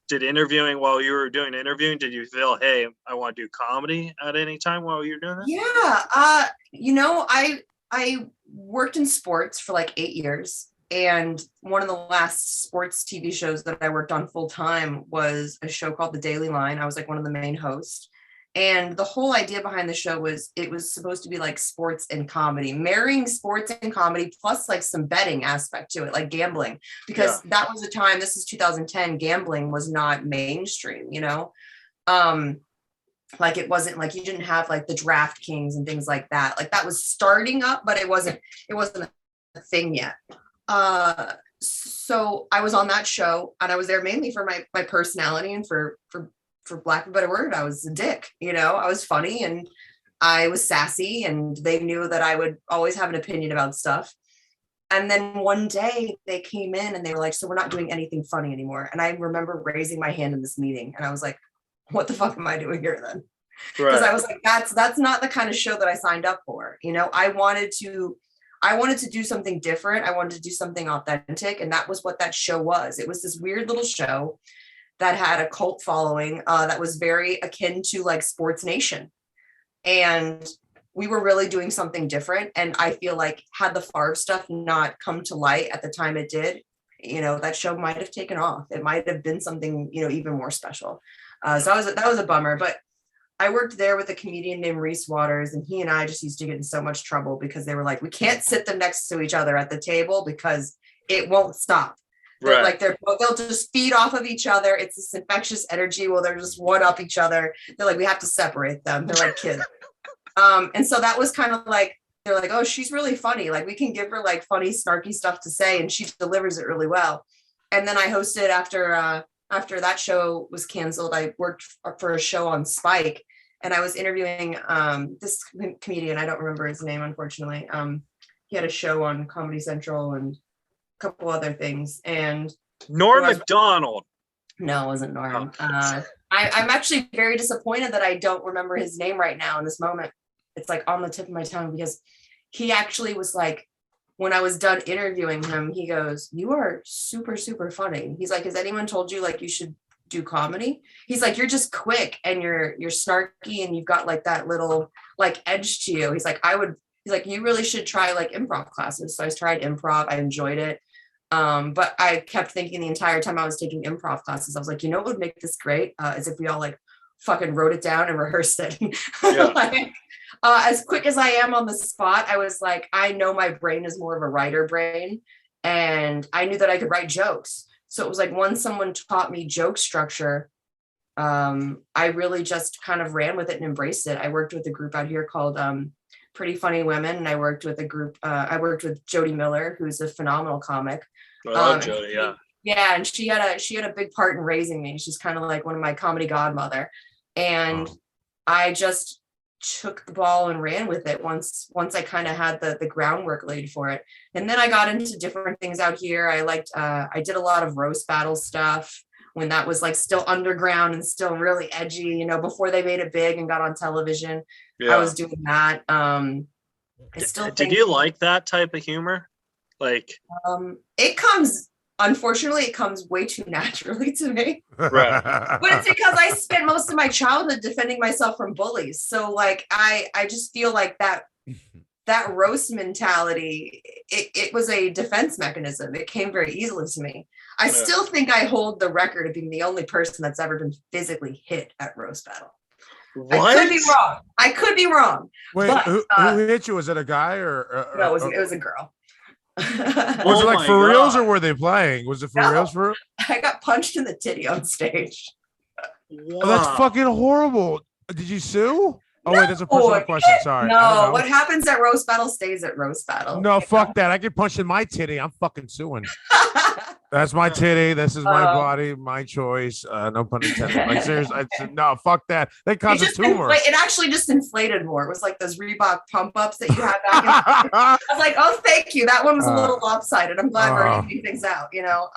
[SPEAKER 2] did interviewing, while you were doing interviewing, did you feel, hey, I want to do comedy at any time while you're doing that?
[SPEAKER 4] Yeah. You know, I worked in sports for like 8 years. And one of the last sports TV shows that I worked on full time was a show called The Daily Line. I was like one of the main hosts. And the whole idea behind the show was it was supposed to be like sports and comedy, marrying sports and comedy, plus like some betting aspect to it, like gambling, because that was the time, this is 2010, gambling was not mainstream, you know? Like it wasn't like, you didn't have like the DraftKings and things like that. Like that was starting up, but it wasn't a thing yet. So I was on that show, and I was there mainly for my personality and for lack of a better word, I was a dick, you know, I was funny and I was sassy, and they knew that I would always have an opinion about stuff. And then one day they came in and they were like, so we're not doing anything funny anymore. And I remember raising my hand in this meeting, and I was like, what the fuck am I doing here then? Because I was like, that's not the kind of show that I signed up for. You know, I wanted to do something different. I wanted to do something authentic. And that was what that show was. It was this weird little show that had a cult following that was very akin to like Sports Nation. And we were really doing something different. And I feel like had the Favre stuff not come to light at the time it did, you know, that show might have taken off. It might have been something, you know, even more special. So that was a bummer. But I worked there with a comedian named Reese Waters, and he and I just used to get in so much trouble because they were like, we can't sit them next to each other at the table because it won't stop. Right. Like they'll just feed off of each other. It's this infectious energy. Well, they're just one up each other. They're like, we have to separate them. They're like kids. And so that was kind of like, they're like, oh, she's really funny. Like we can give her like funny, snarky stuff to say, and she delivers it really well. And then I hosted after that show was canceled. I worked for a show on Spike, and I was interviewing this comedian. I don't remember his name, unfortunately. He had a show on Comedy Central and couple other things, and
[SPEAKER 2] Norm Macdonald.
[SPEAKER 4] No, it wasn't Norm. I'm actually very disappointed that I don't remember his name right now in this moment. It's like on the tip of my tongue, because he actually was like, when I was done interviewing him, he goes, you are super, super funny. He's like, has anyone told you like you should do comedy? He's like, you're just quick and you're snarky and you've got like that little like edge to you. He's like, you really should try like improv classes. So I tried improv. I enjoyed it. But I kept thinking the entire time I was taking improv classes, I was like, you know what would make this great is if we all like fucking wrote it down and rehearsed it.
[SPEAKER 2] Yeah.
[SPEAKER 4] Like, as quick as I am on the spot, I was like, I know my brain is more of a writer brain, and I knew that I could write jokes. So it was like once someone taught me joke structure, I really just kind of ran with it and embraced it. I worked with a group out here called Pretty Funny Women, and I worked with Jody Miller, who's a phenomenal comic.
[SPEAKER 2] I love Jody, yeah.
[SPEAKER 4] Yeah, and she had a big part in raising me. She's kind of like one of my comedy godmother. And I just took the ball and ran with it once I kind of had the groundwork laid for it. And then I got into different things out here. I did a lot of roast battle stuff when that was like still underground and still really edgy, you know, before they made it big and got on television. Yeah. I was doing that.
[SPEAKER 2] Did you like that type of humor? Like
[SPEAKER 4] unfortunately, it comes way too naturally to me.
[SPEAKER 2] Right.
[SPEAKER 4] But it's because I spent most of my childhood defending myself from bullies. So like, I just feel like that roast mentality, it was a defense mechanism. It came very easily to me. I still think I hold the record of being the only person that's ever been physically hit at roast battle. What? I could be wrong.
[SPEAKER 3] Wait, but, who hit you? Was it a guy or?
[SPEAKER 4] No, it was a girl.
[SPEAKER 3] Was it like for reals or were they playing? Was it for reals?
[SPEAKER 4] I got punched in the titty on stage.
[SPEAKER 3] Wow. Oh, that's fucking horrible. Did you sue? Oh, wait, that's a personal question. Sorry.
[SPEAKER 4] No, what happens at roast battle stays at roast battle.
[SPEAKER 3] No, fuck that. I get punched in my titty. I'm fucking suing. That's my titty. This is my body, my choice. No pun intended. Like, seriously, no, fuck that. That causes tumor.
[SPEAKER 4] It actually just inflated more. It was like those Reebok pump ups that you had back in. I was like, oh, thank you. That one was a little lopsided. I'm glad we're evening things out, you know.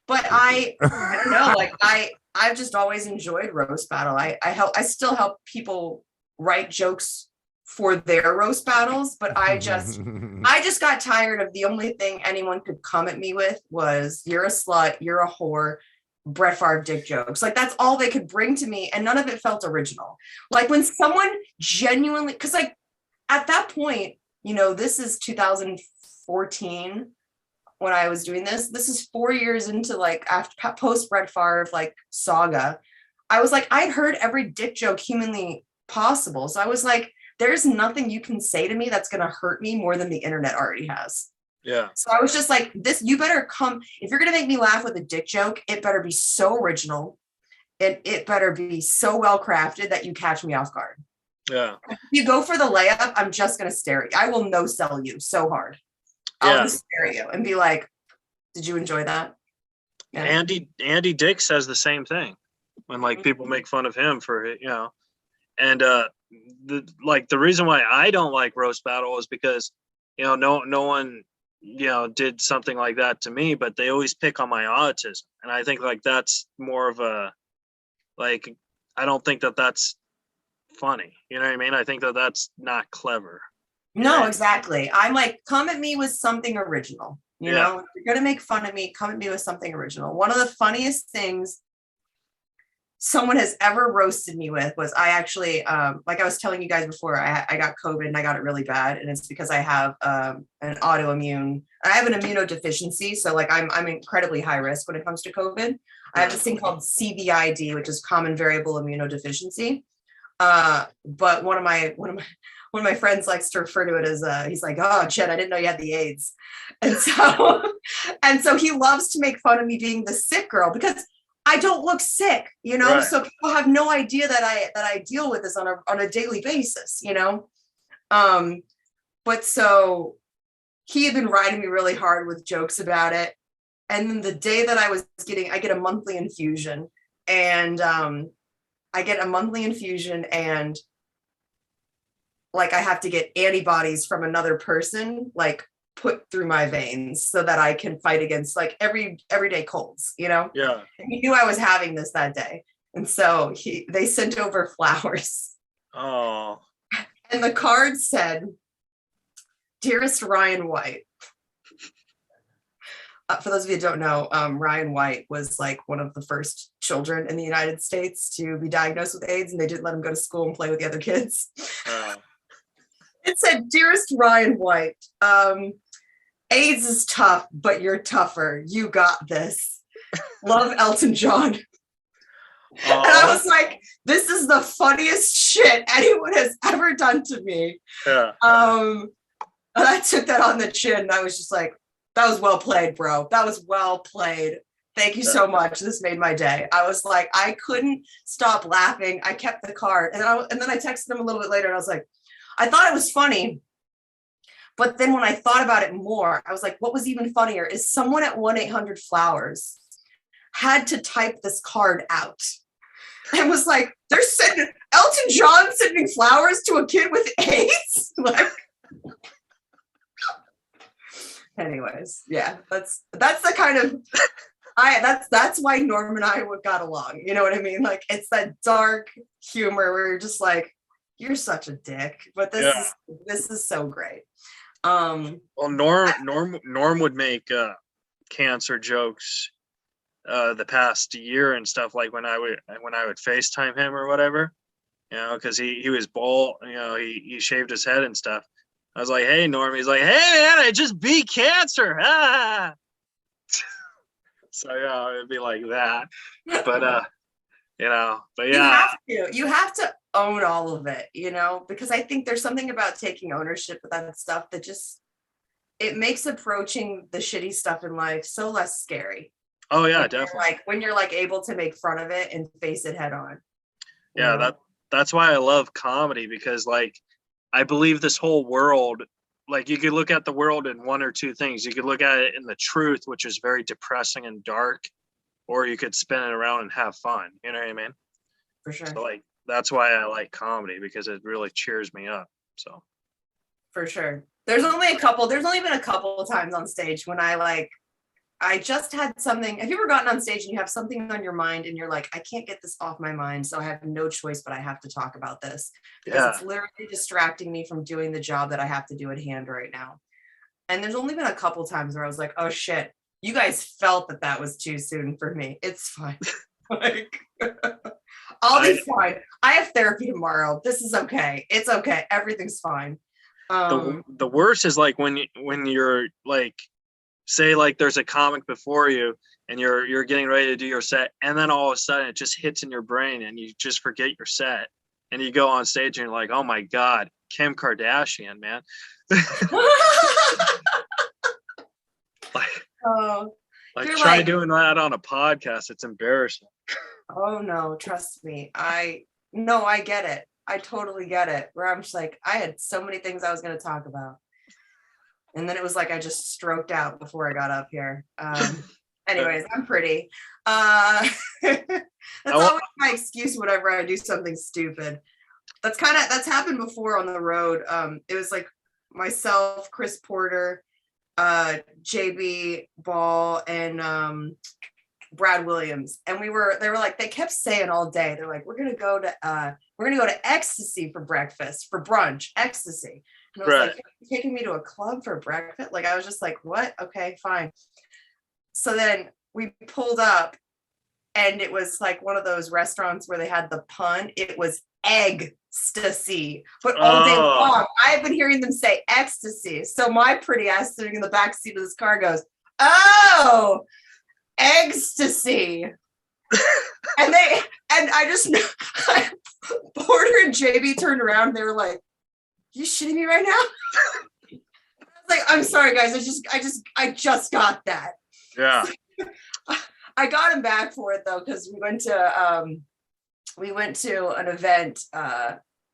[SPEAKER 4] But I don't know. Like I've just always enjoyed roast battle. I still help people write jokes for their roast battles, but I just got tired of the only thing anyone could come at me with was you're a slut, you're a whore, Brett Favre dick jokes. Like that's all they could bring to me, and none of it felt original. Like when someone genuinely, because like at that point, you know, this is 2014 when I was doing this. This is 4 years into like after post Brett Favre like saga. I was like, I'd heard every dick joke humanly possible. So I was like, there's nothing you can say to me that's going to hurt me more than the internet already has.
[SPEAKER 2] Yeah.
[SPEAKER 4] So I was just like, you better come, if you're going to make me laugh with a dick joke, it better be so original. It better be so well crafted that you catch me off guard.
[SPEAKER 2] Yeah.
[SPEAKER 4] If you go for the layup, I'm just going to stare at you. I will no sell you so hard. I'll just stare at you and be like, did you enjoy that?
[SPEAKER 2] Yeah. Andy Dick says the same thing when like people make fun of him for it, you know. And the reason why I don't like roast battle is because, you know, no one, you know, did something like that to me, but they always pick on my autism. And I think like that's more of a, like, I don't think that that's funny. You know what I mean? I think that that's not clever.
[SPEAKER 4] No, exactly. I'm like, come at me with something original. You know, if you're going to make fun of me, come at me with something original. One of the funniest things someone has ever roasted me with was I actually, like I was telling you guys before, I got COVID and I got it really bad. And it's because I have I have an immunodeficiency. So like I'm incredibly high risk when it comes to COVID. I have this thing called CVID, which is common variable immunodeficiency. But one of my friends likes to refer to it as he's like, oh, Jen, I didn't know you had the AIDS. And so he loves to make fun of me being the sick girl because I don't look sick, you know, right. So people have no idea that I deal with this on a daily basis, you know. But so he had been riding me really hard with jokes about it. And then the day that I get a monthly infusion, and like I have to get antibodies from another person, like put through my veins so that I can fight against like everyday colds, you know?
[SPEAKER 2] Yeah.
[SPEAKER 4] And he knew I was having this that day. And so they sent over flowers.
[SPEAKER 2] Oh.
[SPEAKER 4] And the card said, "Dearest Ryan White." For those of you who don't know, Ryan White was like one of the first children in the United States to be diagnosed with AIDS, and they didn't let him go to school and play with the other kids. It said, "Dearest Ryan White, AIDS is tough, but you're tougher. You got this. Love, Elton John. And I was like, this is the funniest shit anyone has ever done to me.
[SPEAKER 2] Yeah.
[SPEAKER 4] And I took that on the chin. I was just like, that was well played, bro. That was well played. Thank you so much. This made my day. I was like, I couldn't stop laughing. I kept the card. And then I texted him a little bit later and I was like, I thought it was funny. But then when I thought about it more, I was like, what was even funnier is someone at 1-800-Flowers had to type this card out and was like, they're sending Elton John sending flowers to a kid with AIDS. Like, anyways, yeah, that's the kind of that's why Norm and I got along. You know what I mean? Like, it's that dark humor where you're just like, you're such a dick, but this is so great.
[SPEAKER 2] Well, Norm would make cancer jokes the past year and stuff, like when I would FaceTime him or whatever, you know, because he was bald, you know, he shaved his head and stuff. I was like, hey, Norm. He's like, hey, man, I just beat cancer. Ah. So yeah, it'd be like that. But you know, but yeah,
[SPEAKER 4] you have to own all of it, you know, because I think there's something about taking ownership of that stuff that just, it makes approaching the shitty stuff in life so less scary.
[SPEAKER 2] Oh yeah,
[SPEAKER 4] when
[SPEAKER 2] definitely.
[SPEAKER 4] when you're like able to make fun of it and face it head on.
[SPEAKER 2] Yeah, that's why I love comedy, because like I believe this whole world, like you could look at the world in one or two things. You could look at it in the truth, which is very depressing and dark, or you could spin it around and have fun. You know what I mean?
[SPEAKER 4] For sure.
[SPEAKER 2] So like that's why I like comedy, because it really cheers me up. So
[SPEAKER 4] for sure. There's only been a couple of times on stage when I just had something. Have you ever gotten on stage and you have something on your mind and you're like, I can't get this off my mind, so I have no choice, but I have to talk about this because it's literally distracting me from doing the job that I have to do at hand right now. And there's only been a couple times where I was like, oh shit, you guys felt that was too soon for me. It's fine. Like, I'll be fine. I have therapy tomorrow. This is okay. It's okay. Everything's fine.
[SPEAKER 2] The worst is like when you're like, say like there's a comic before you and you're getting ready to do your set, and then all of a sudden it just hits in your brain and you just forget your set, and you go on stage and you're like, oh my God, Kim Kardashian, man. like try doing that on a podcast. It's embarrassing.
[SPEAKER 4] Oh no, trust me. I get it. I totally get it. Where I'm just like, I had so many things I was going to talk about. And then it was like I just stroked out before I got up here. Anyways, I'm pretty. That's always my excuse whenever I do something stupid. That's happened before on the road. It was like myself, Chris Porter, JB Ball, and Brad Williams. And they were like, they kept saying all day, they're like, we're gonna go to Ecstasy for breakfast, for brunch, Ecstasy. And I was like, you're taking me to a club for breakfast? Like, I was just like, what? Okay, fine. So then we pulled up and it was like one of those restaurants where they had the pun. It was Egg-stasy, but all day long. I've been hearing them say ecstasy. So my pretty ass sitting in the back seat of this car goes, oh, Egg-stasy. and I just, Porter and JB turned around and they were like, you shitting me right now? I was like, I'm sorry guys, I just got that.
[SPEAKER 2] Yeah.
[SPEAKER 4] I got him back for it though, because we went to an event.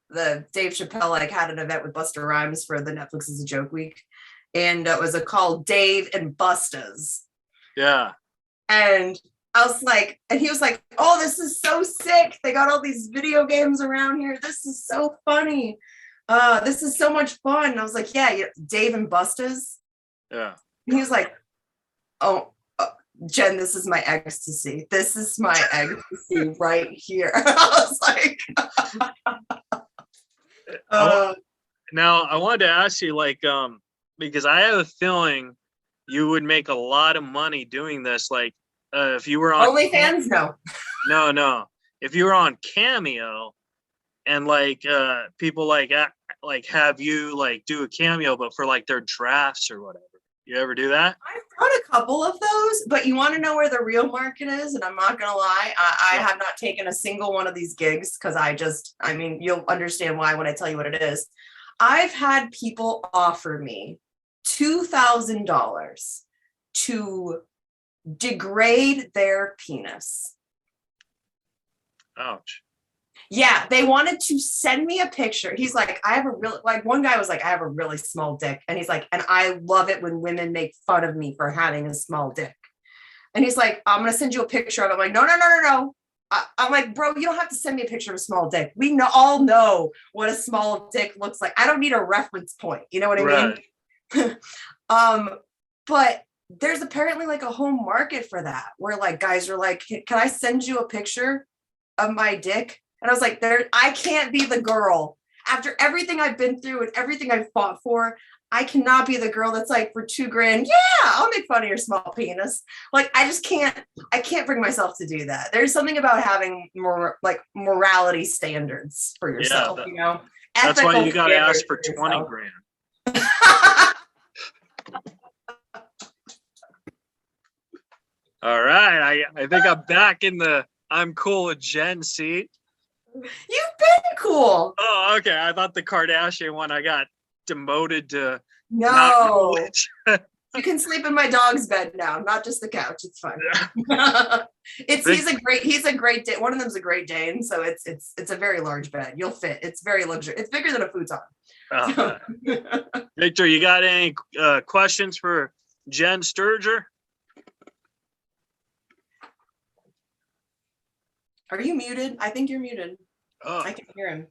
[SPEAKER 4] The Dave Chappelle had an event with Busta Rhymes for the Netflix is a Joke Week, and it was called Dave and Busta's. Yeah. And I was like, and he was like, oh, this is so sick. They got all these video games around here. This is so funny. This is so much fun. And I was like, yeah, Dave and Busta's. Yeah. And he was like, oh, Jen, this is my ecstasy. This is my ecstasy right here. I was like,
[SPEAKER 2] now I wanted to ask you, like, because I have a feeling you would make a lot of money doing this. Like, if you were on
[SPEAKER 4] OnlyFans,
[SPEAKER 2] no. If you were on Cameo, and like people like have you like do a cameo, but for like their drafts or whatever. You ever do that?
[SPEAKER 4] I've done a couple of those, but you want to know where the real market is? And I'm not going to lie, I have not taken a single one of these gigs because I mean, you'll understand why when I tell you what it is. I've had people offer me $2,000 to degrade their penis.
[SPEAKER 2] Ouch.
[SPEAKER 4] Yeah, they wanted to send me a picture. He's like, I have a really, like, one guy was like, I have a really small dick. And he's like, and I love it when women make fun of me for having a small dick. And he's like, I'm going to send you a picture of it. I'm like, no. I'm like, bro, you don't have to send me a picture of a small dick. We all know what a small dick looks like. I don't need a reference point. You know what I mean? But there's apparently like a home market for that where like guys are like, can I send you a picture of my dick? And I was like, I can't be the girl after everything I've been through and everything I've fought for. I cannot be the girl that's like, for $2,000, yeah, I'll make fun of your small penis. Like, I can't bring myself to do that. There's something about having more like morality standards for yourself, you know?
[SPEAKER 2] That's why you got to
[SPEAKER 4] standards
[SPEAKER 2] ask for 20 grand. All right. I think I'm back in the I'm cool with Jen seat.
[SPEAKER 4] You've been cool.
[SPEAKER 2] Oh, okay. I thought the Kardashian one I got demoted to
[SPEAKER 4] no. You can sleep in my dog's bed now, not just the couch. It's fine. He's a great day. One of them's a Great Dane, so it's a very large bed. You'll fit. It's very luxurious. It's bigger than a futon.
[SPEAKER 2] Oh, Victor, you got any questions for Jen Sterger?
[SPEAKER 4] Are you muted? I think you're muted.
[SPEAKER 2] Oh,
[SPEAKER 4] I can hear him.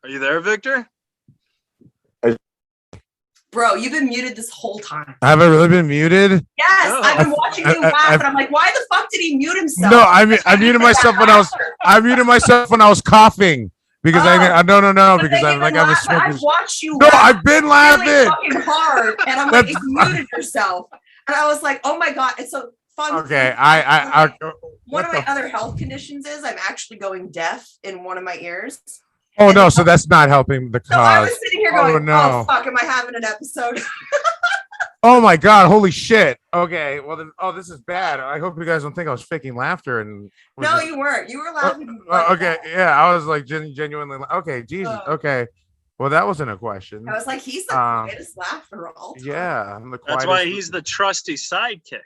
[SPEAKER 2] Are you there, Victor?
[SPEAKER 4] Bro, you've been muted this whole time.
[SPEAKER 3] Have I really been muted?
[SPEAKER 4] Yes,
[SPEAKER 2] No.
[SPEAKER 4] I've been watching you laugh, and I'm like, why the fuck did he mute himself?
[SPEAKER 3] No, I muted myself when I was coughing because because I'm like I was smoking.
[SPEAKER 4] I've watched you.
[SPEAKER 3] No, I've been laughing
[SPEAKER 4] really fucking hard, and I'm like, you muted yourself, and I was like, oh my god, it's so fun.
[SPEAKER 3] Okay,
[SPEAKER 4] one of my other health conditions is I'm actually going deaf in one of my ears.
[SPEAKER 3] Oh no, so that's not helping the cause.
[SPEAKER 4] So I was sitting here going,
[SPEAKER 3] no.
[SPEAKER 4] Oh fuck, am I having an episode?
[SPEAKER 3] Oh my god, holy shit. Okay, well then, this is bad. I hope you guys don't think I was faking laughter. And
[SPEAKER 4] no, you weren't. You were laughing.
[SPEAKER 3] Okay, yeah, I was like genuinely. Okay, Jesus. Okay, well that wasn't a question.
[SPEAKER 4] I was like, he's the quietest laugher of all time.
[SPEAKER 3] Yeah, I'm the
[SPEAKER 2] quietest. That's why he's the trusty sidekick.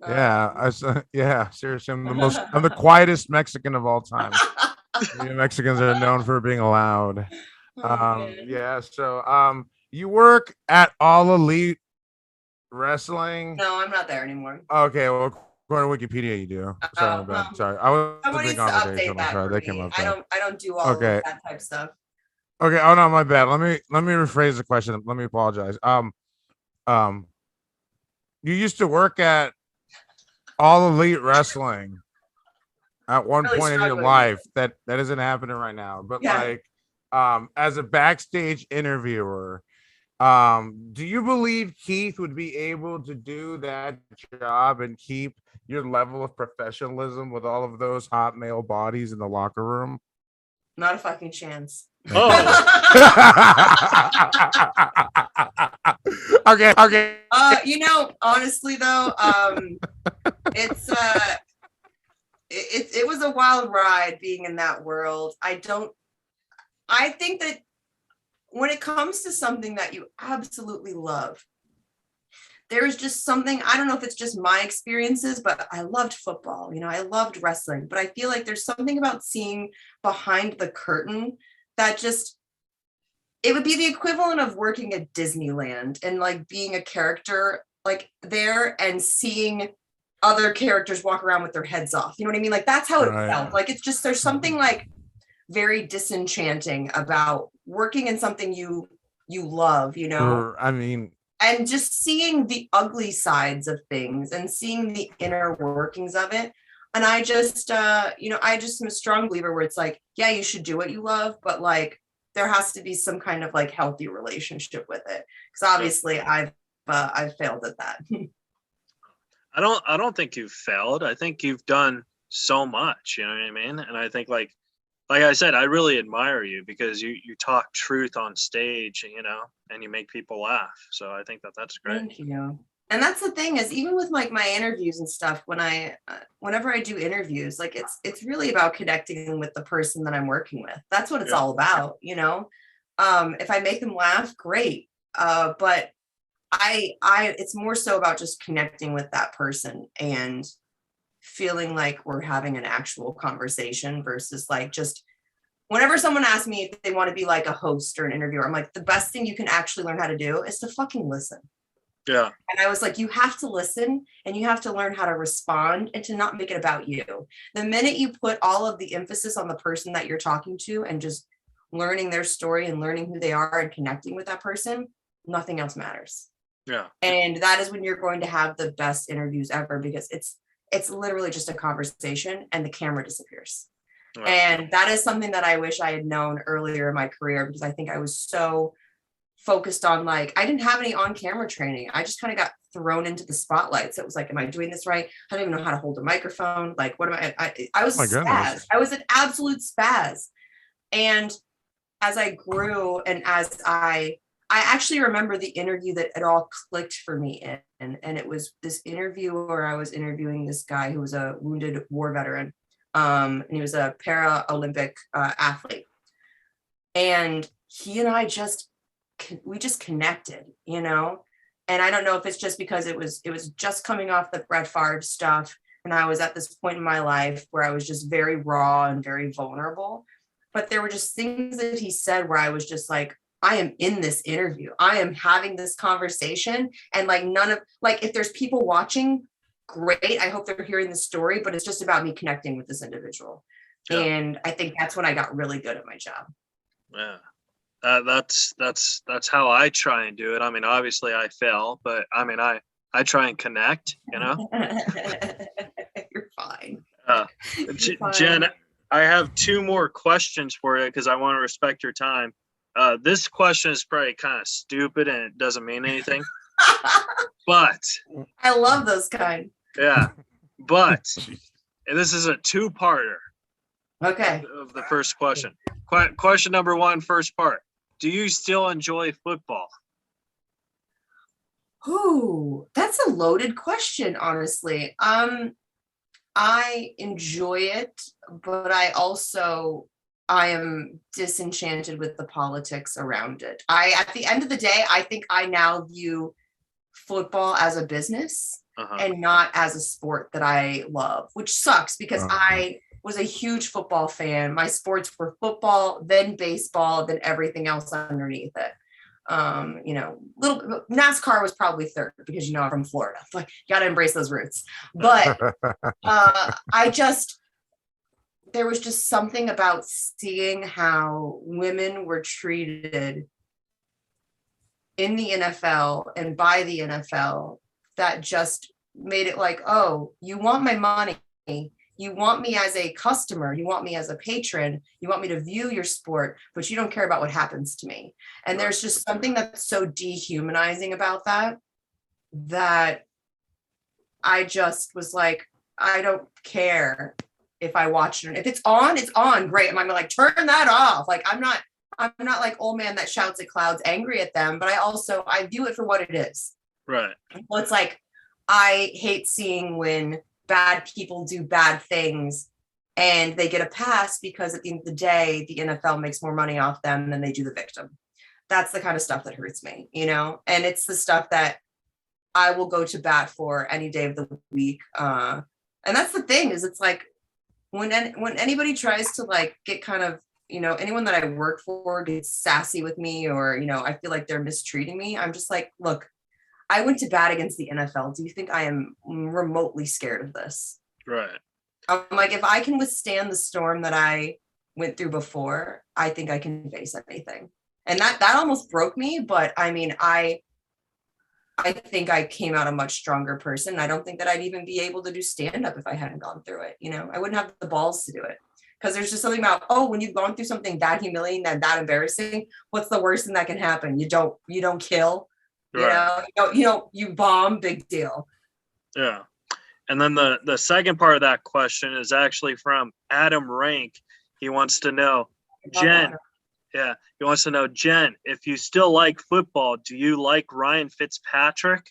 [SPEAKER 3] Yeah, seriously, I'm the quietest Mexican of all time. Mexicans are known for being loud. So you work at All Elite Wrestling?
[SPEAKER 4] No, I'm not there anymore.
[SPEAKER 3] Okay, well, according to Wikipedia, you do. Sorry, sorry. I was
[SPEAKER 4] the conversation. Sorry, they came up. I don't do all of that type stuff.
[SPEAKER 3] Okay. Oh no, my bad. Let me rephrase the question. Let me apologize. You used to work at All Elite Wrestling at one point in your life. That isn't happening right now. But as a backstage interviewer, do you believe Keith would be able to do that job and keep your level of professionalism with all of those hot male bodies in the locker room?
[SPEAKER 4] Not a fucking chance.
[SPEAKER 3] Oh. Okay.
[SPEAKER 4] Honestly though, it was a wild ride being in that world. I think that when it comes to something that you absolutely love, there is just something, I don't know if it's just my experiences, but I loved football, I loved wrestling, but I feel like there's something about seeing behind the curtain that it would be the equivalent of working at Disneyland and like being a character like there and seeing other characters walk around with their heads off. You know what I mean? Like that's how it felt. Like it's just, there's something like very disenchanting about working in something you love, and just seeing the ugly sides of things and seeing the inner workings of it. And I just, I just am a strong believer where it's like, yeah, you should do what you love, but like, there has to be some kind of like healthy relationship with it. Because obviously I've failed at that.
[SPEAKER 2] I don't think you've failed. I think you've done so much, you know what I mean? And I think like I said, I really admire you because you talk truth on stage, and you make people laugh. So I think that's great.
[SPEAKER 4] Thank you. And that's the thing is even with like my interviews and stuff, whenever I do interviews, like it's really about connecting with the person that I'm working with. That's what it's all about, you know. If I make them laugh, great. But it's more so about just connecting with that person and feeling like we're having an actual conversation versus like just whenever someone asks me if they want to be like a host or an interviewer, I'm like, the best thing you can actually learn how to do is to fucking listen.
[SPEAKER 2] Yeah.
[SPEAKER 4] And I was like, you have to listen and you have to learn how to respond and to not make it about you. The minute you put all of the emphasis on the person that you're talking to and just learning their story and learning who they are and connecting with that person, nothing else matters.
[SPEAKER 2] Yeah.
[SPEAKER 4] And that is when you're going to have the best interviews ever because it's literally just a conversation and the camera disappears.
[SPEAKER 2] Right.
[SPEAKER 4] And that is something that I wish I had known earlier in my career because I think I was so focused on like, I didn't have any on-camera training. I just kind of got thrown into the spotlight. So it was like, am I doing this right? I don't even know how to hold a microphone. Like, what am I was a spaz. I was an absolute spaz. And as I grew and as I actually remember the interview that it all clicked for me in, and it was this interview where I was interviewing this guy who was a wounded war veteran. And he was a para-Olympic athlete. And he and I we just connected, you know? And I don't know if it's just because it was just coming off the Brett Favre stuff. And I was at this point in my life where I was just very raw and very vulnerable. But there were just things that he said where I was just like, I am in this interview. I am having this conversation. And like if there's people watching, great. I hope they're hearing the story, but it's just about me connecting with this individual. Yeah. And I think that's when I got really good at my job.
[SPEAKER 2] Yeah. That's how I try and do it. I mean, obviously I fail, but I mean, I try and connect, you know.
[SPEAKER 4] You're fine.
[SPEAKER 2] You're fine. Jen, I have two more questions for you because I want to respect your time. This question is probably kind of stupid and it doesn't mean anything, but
[SPEAKER 4] I love those kind.
[SPEAKER 2] Yeah, but and this is a two-parter.
[SPEAKER 4] Okay.
[SPEAKER 2] Of the first question. Question number one, first part. Do you still enjoy football?
[SPEAKER 4] Ooh, that's a loaded question, honestly. I enjoy it, but I am disenchanted with the politics around it. At the end of the day, I think I now view football as a business and not as a sport that I love, which sucks because I was a huge football fan. My sports were football, then baseball, then everything else underneath it. Little NASCAR was probably third because, I'm from Florida. Like, you got to embrace those roots. But there was just something about seeing how women were treated in the NFL and by the NFL that just made it like, oh, you want my money. You want me as a customer. You want me as a patron. You want me to view your sport, but you don't care about what happens to me. And there's just something that's so dehumanizing about that I just was like, I don't care if I watch it. If it's on, great. I'm like, turn that off. Like, I'm not like old man that shouts at clouds angry at them, but I view it for what it is.
[SPEAKER 2] Right.
[SPEAKER 4] Well, it's like, I hate seeing when bad people do bad things and they get a pass because at the end of the day, the NFL makes more money off them than they do the victim. That's the kind of stuff that hurts me, and it's the stuff that I will go to bat for any day of the week. And that's the thing is it's like when anybody tries to like get kind of, anyone that I work for gets sassy with me or, I feel like they're mistreating me. I'm just like, look, I went to bat against the NFL. Do you think I am remotely scared of this?
[SPEAKER 2] Right.
[SPEAKER 4] I'm like, if I can withstand the storm that I went through before, I think I can face anything. And that almost broke me. But I mean, I think I came out a much stronger person. I don't think that I'd even be able to do stand-up if I hadn't gone through it. I wouldn't have the balls to do it. Because there's just something about, when you've gone through something that humiliating, that embarrassing, what's the worst thing that can happen? You don't kill.
[SPEAKER 2] Right.
[SPEAKER 4] You bomb, big deal.
[SPEAKER 2] Yeah. And then the second part of that question is actually from Adam Rank. He wants to know, Jen, if you still like football, do you like Ryan Fitzpatrick?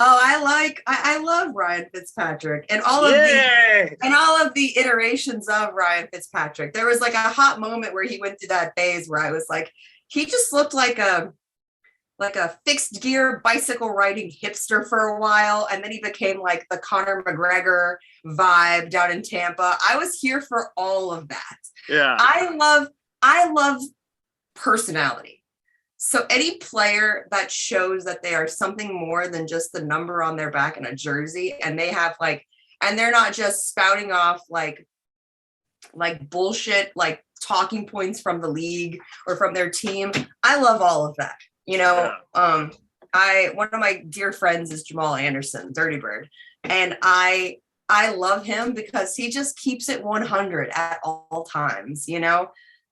[SPEAKER 4] I love Ryan Fitzpatrick and all
[SPEAKER 2] Yay!
[SPEAKER 4] of the iterations of Ryan Fitzpatrick. There was like a hot moment where he went through that phase where I was like, he just looked like a fixed gear bicycle riding hipster for a while, and then he became like the Conor McGregor vibe down in Tampa. I was here for all of that.
[SPEAKER 2] Yeah.
[SPEAKER 4] I love personality. So any player that shows that they are something more than just the number on their back in a jersey, and they have and they're not just spouting off like bullshit, like talking points from the league or from their team. I love all of that. One of my dear friends is Jamal Anderson, Dirty Bird, and I love him because he just keeps it 100 at all times.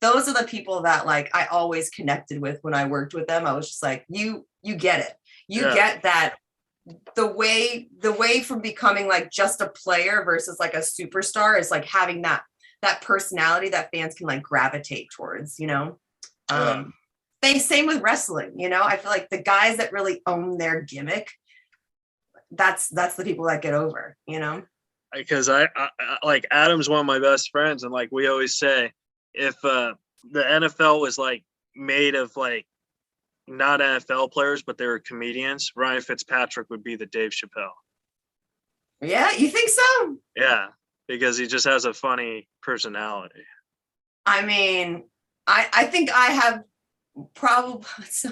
[SPEAKER 4] Those are the people that like I always connected with when I worked with them. I was just like, you get it. You get that the way from becoming like just a player versus like a superstar is like having that personality that fans can like gravitate towards, Same with wrestling, I feel like the guys that really own their gimmick, that's the people that get over,
[SPEAKER 2] Because I like Adam's one of my best friends, and like we always say, if the NFL was like made of like not NFL players, but they were comedians, Ryan Fitzpatrick would be the Dave Chappelle.
[SPEAKER 4] Yeah, you think so?
[SPEAKER 2] Yeah, because he just has a funny personality.
[SPEAKER 4] I mean, I think I have probably so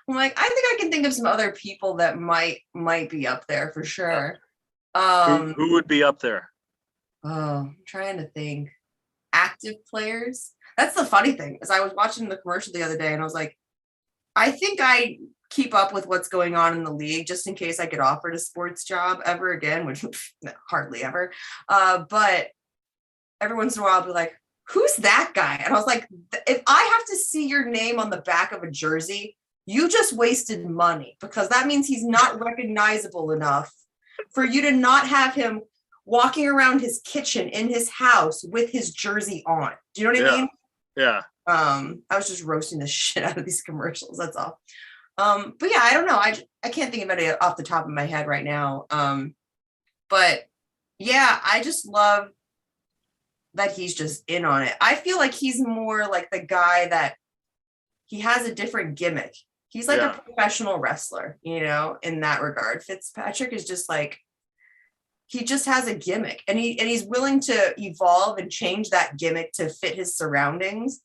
[SPEAKER 4] I'm like, I think I can think of some other people that might be up there for sure.
[SPEAKER 2] Who would be up there?
[SPEAKER 4] Oh, I'm trying to think. Active players. That's the funny thing, is I was watching the commercial the other day and I was like, I think I keep up with what's going on in the league just in case I get offered a sports job ever again, which hardly ever. But every once in a while I'll be like, who's that guy? And I was like, if I have to see your name on the back of a jersey, you just wasted money, because that means he's not recognizable enough for you to not have him walking around his kitchen in his house with his jersey on. Do you know what I mean?
[SPEAKER 2] Yeah.
[SPEAKER 4] I was just roasting the shit out of these commercials. That's all. But yeah, I don't know. I can't think of any off the top of my head right now. But yeah, I just love that he's just in on it. I feel like he's more like the guy that he has a different gimmick. He's like a professional wrestler, in that regard. Fitzpatrick is just like, he just has a gimmick, and he's willing to evolve and change that gimmick to fit his surroundings.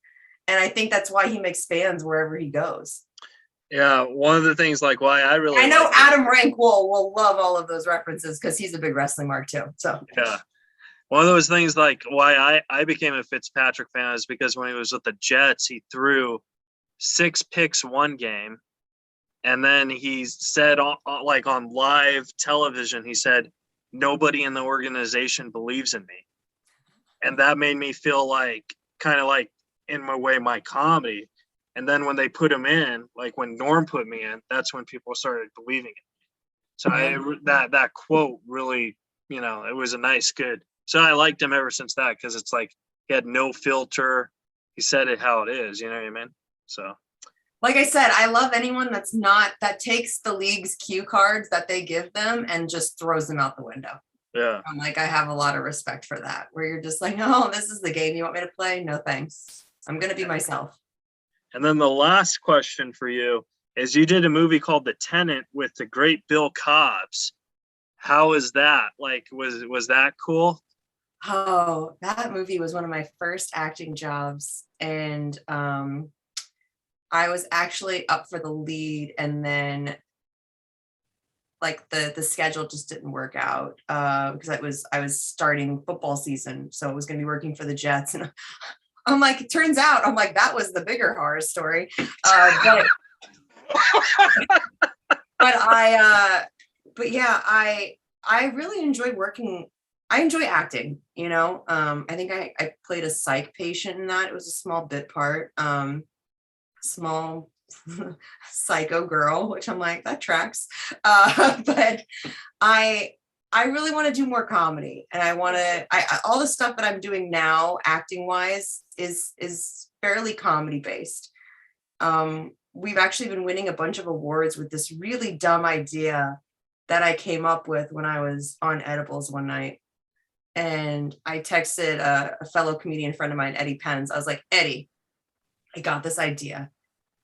[SPEAKER 4] And I think that's why he makes fans wherever he goes.
[SPEAKER 2] Yeah, one of the things like why I
[SPEAKER 4] know
[SPEAKER 2] like
[SPEAKER 4] Adam Rank will love all of those references because he's a big wrestling mark too. So
[SPEAKER 2] yeah, one of those things like why I became a Fitzpatrick fan is because when he was with the Jets, he threw 6 picks one game, and then he said like on live television, he said, nobody in the organization believes in me. And that made me feel like kind of like in my way, my comedy. And then when they put him in, like when Norm put me in, that's when people started believing it. So that quote really, it was a nice, good. So I liked him ever since that, because it's like he had no filter. He said it how it is, you know what I mean? So
[SPEAKER 4] like I said, I love anyone that takes the league's cue cards that they give them and just throws them out the window.
[SPEAKER 2] Yeah.
[SPEAKER 4] I'm like, I have a lot of respect for that, where you're just like, oh, this is the game you want me to play? No, thanks. I'm going to be myself.
[SPEAKER 2] And then the last question for you is, you did a movie called The Tenant with the great Bill Cobbs. How is that? Like, was that cool?
[SPEAKER 4] Oh, that movie was one of my first acting jobs. And I was actually up for the lead, and then like the schedule just didn't work out because I was starting football season, so I was going to be working for the Jets, and I'm like, it turns out, I'm like, that was the bigger horror story. But yeah, I really enjoy working. I enjoy acting, I think I played a psych patient in that. It was a small bit part, small psycho girl, which I'm like, that tracks. But I really want to do more comedy, and I all the stuff that I'm doing now acting wise is fairly comedy based. we've actually been winning a bunch of awards with this really dumb idea that I came up with when I was on edibles one night. And I texted a fellow comedian friend of mine, Eddie Pence. I was like, Eddie, I got this idea.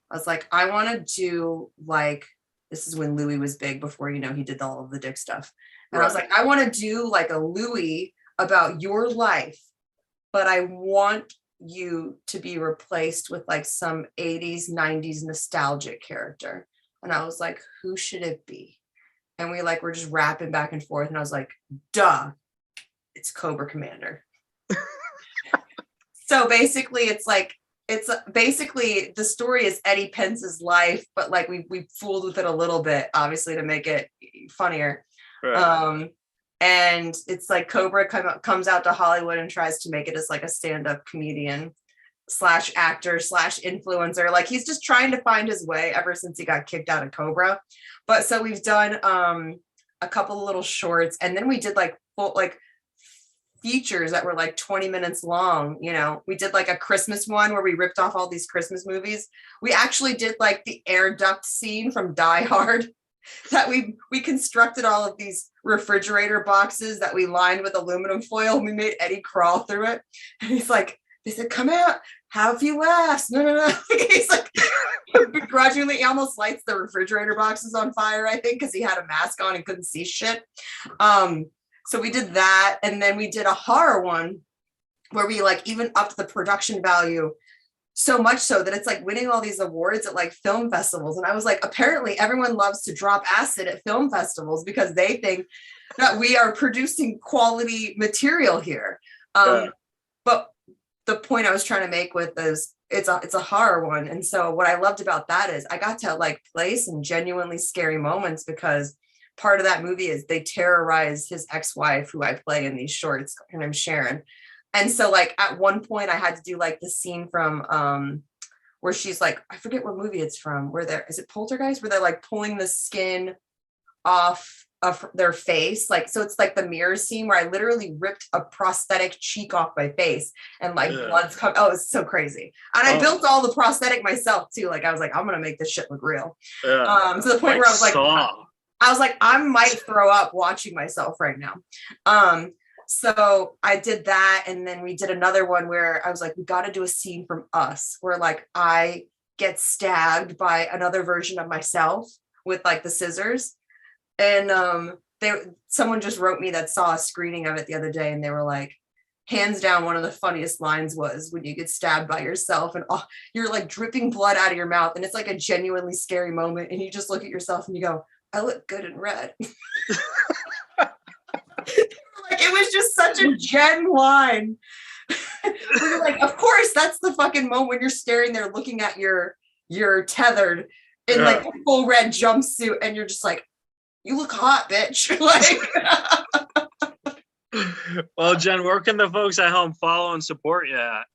[SPEAKER 4] I was like, I want to do like, this is when Louis was big before, he did all of the dick stuff. And I was like, I want to do like a Louis about your life, but I want you to be replaced with like some 80s, 90s nostalgic character. And I was like, who should it be? And we like, we're just rapping back and forth. And I was like, duh, it's Cobra Commander. So basically it's basically the story is Eddie Pence's life, but like we fooled with it a little bit, obviously, to make it funnier. Right. And it's like Cobra comes out to Hollywood and tries to make it as like a stand-up comedian / actor / influencer. Like he's just trying to find his way ever since he got kicked out of Cobra. But so we've done a couple of little shorts, and then we did like full like features that were like 20 minutes long. We did like a Christmas one where we ripped off all these Christmas movies. We actually did like the air duct scene from Die Hard, that we constructed all of these refrigerator boxes that we lined with aluminum foil. We made Eddie crawl through it, and he's like, they said, come out, have a few laughs. No. He's like, begrudgingly, he almost lights the refrigerator boxes on fire, I think, because he had a mask on and couldn't see shit. So we did that, and then we did a horror one where we like even upped the production value so much so that it's like winning all these awards at like film festivals. And I was like, apparently everyone loves to drop acid at film festivals because they think that we are producing quality material here. But the point I was trying to make with is it's a horror one. And so what I loved about that is I got to like play some genuinely scary moments, because part of that movie is they terrorize his ex-wife, who I play in these shorts. Her name's Sharon. And so like at one point I had to do like the scene from where she's like, I forget what movie it's from, is it Poltergeist, where they're like pulling the skin off of their face. Like, so it's like the mirror scene where I literally ripped a prosthetic cheek off my face and like blood's coming. Oh, it's so crazy. And I built all the prosthetic myself too. Like I was like, I'm going to make this shit look real. To the point where I was like, I might throw up watching myself right now. So I did that. And then we did another one where I was like, we got to do a scene from Us where like I get stabbed by another version of myself with like the scissors. And someone just wrote me that saw a screening of it the other day, and they were like, hands down, one of the funniest lines was when you get stabbed by yourself and you're like dripping blood out of your mouth. And it's like a genuinely scary moment. And you just look at yourself and you go, I look good in red. Like, it was just such a gen line. We're like, of course, that's the fucking moment when you're staring there looking at your tethered in like a full red jumpsuit, and you're just like, you look hot, bitch. Like,
[SPEAKER 2] well, Jen, where can the folks at home follow and support you at?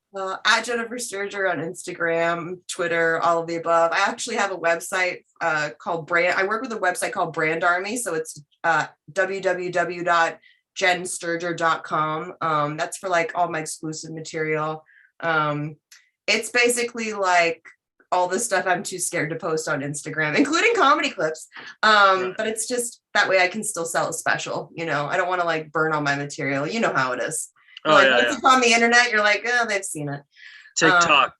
[SPEAKER 4] At Jennifer Sterger on Instagram, Twitter, all of the above. I actually have a website called I work with a website called Brand Army. So it's www.jensterger.com. That's for like all my exclusive material. It's basically like all the stuff I'm too scared to post on Instagram, including comedy clips. But it's just that way I can still sell a special. I don't want to like burn all my material. You know how it is. Once it's on the internet, you're like, oh, they've seen it.
[SPEAKER 2] TikTok,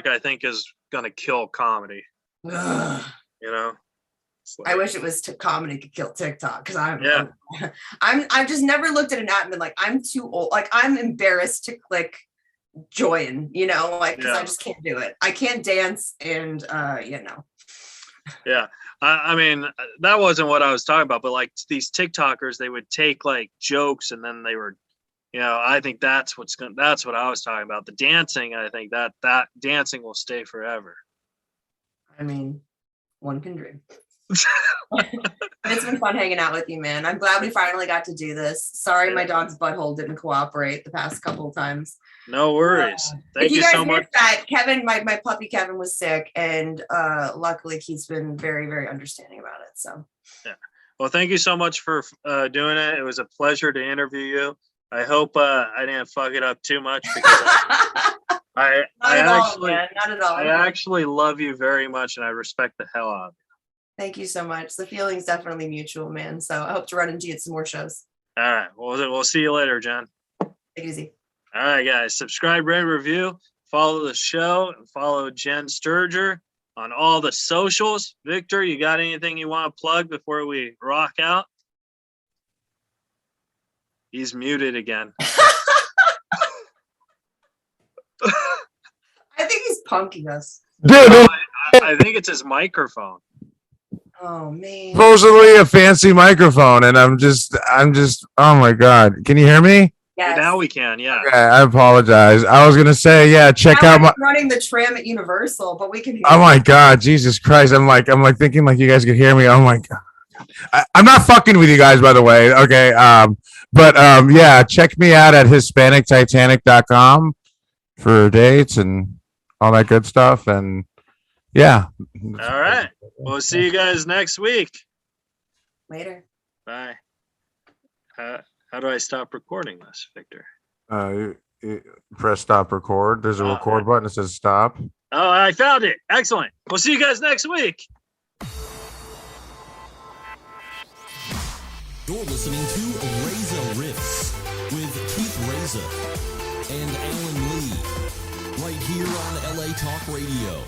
[SPEAKER 2] I think, is gonna kill comedy.
[SPEAKER 4] Like, I wish it was comedy could kill TikTok, because I've just never looked at an app and been like, I'm too old. Like, I'm embarrassed to click join, because I just can't do it. I can't dance, and
[SPEAKER 2] Yeah. I mean, that wasn't what I was talking about, but like these TikTokers, they would take like jokes and then they were, I think that's what I was talking about. The dancing, I think that dancing will stay forever.
[SPEAKER 4] I mean, one can dream. It's been fun hanging out with you, man. I'm glad we finally got to do this. Sorry, my dog's butthole didn't cooperate the past couple of times.
[SPEAKER 2] No worries. Thank you so much.
[SPEAKER 4] That Kevin, my puppy Kevin, was sick, and luckily he's been very, very understanding about it. So
[SPEAKER 2] yeah. Well, thank you so much for doing it. It was a pleasure to interview you. I hope I didn't fuck it up too much because I
[SPEAKER 4] Not at all.
[SPEAKER 2] I actually love you very much and I respect the hell out of you.
[SPEAKER 4] Thank you so much. The feeling's definitely mutual, man. So I hope to run into you at some more shows.
[SPEAKER 2] All right. We'll see you later, John.
[SPEAKER 4] Take it easy.
[SPEAKER 2] All right, guys. Subscribe, rate, review, follow the show, and follow Jen Sterger on all the socials. Victor, you got anything you want to plug before we rock out? He's muted again.
[SPEAKER 4] I think he's punking us.
[SPEAKER 3] Dude,
[SPEAKER 2] I think it's his microphone.
[SPEAKER 4] Oh man.
[SPEAKER 3] supposedly a fancy microphone, and I'm just. Oh my god! Can you hear me?
[SPEAKER 4] Yes.
[SPEAKER 2] Now we can, yeah.
[SPEAKER 3] Okay, I apologize. I was gonna say, yeah, check
[SPEAKER 4] Now
[SPEAKER 3] out my.
[SPEAKER 4] we're running the tram at Universal, but we can hear
[SPEAKER 3] Oh
[SPEAKER 4] you.
[SPEAKER 3] my god, Jesus Christ! I'm like thinking like you guys could hear me. Oh my god, I'm not fucking with you guys, by the way. Okay, yeah, check me out at HispanicTitanic.com for dates and all that good stuff, and yeah.
[SPEAKER 2] All right. We'll see you guys next week.
[SPEAKER 4] Later.
[SPEAKER 2] Bye. How do I stop recording this, Victor?
[SPEAKER 3] You press stop record. There's a record button that says stop.
[SPEAKER 2] Oh, I found it. Excellent. We'll see you guys next week.
[SPEAKER 1] You're listening to Reza Riffs with Keith Reza and Alan Lee right here on LA Talk Radio.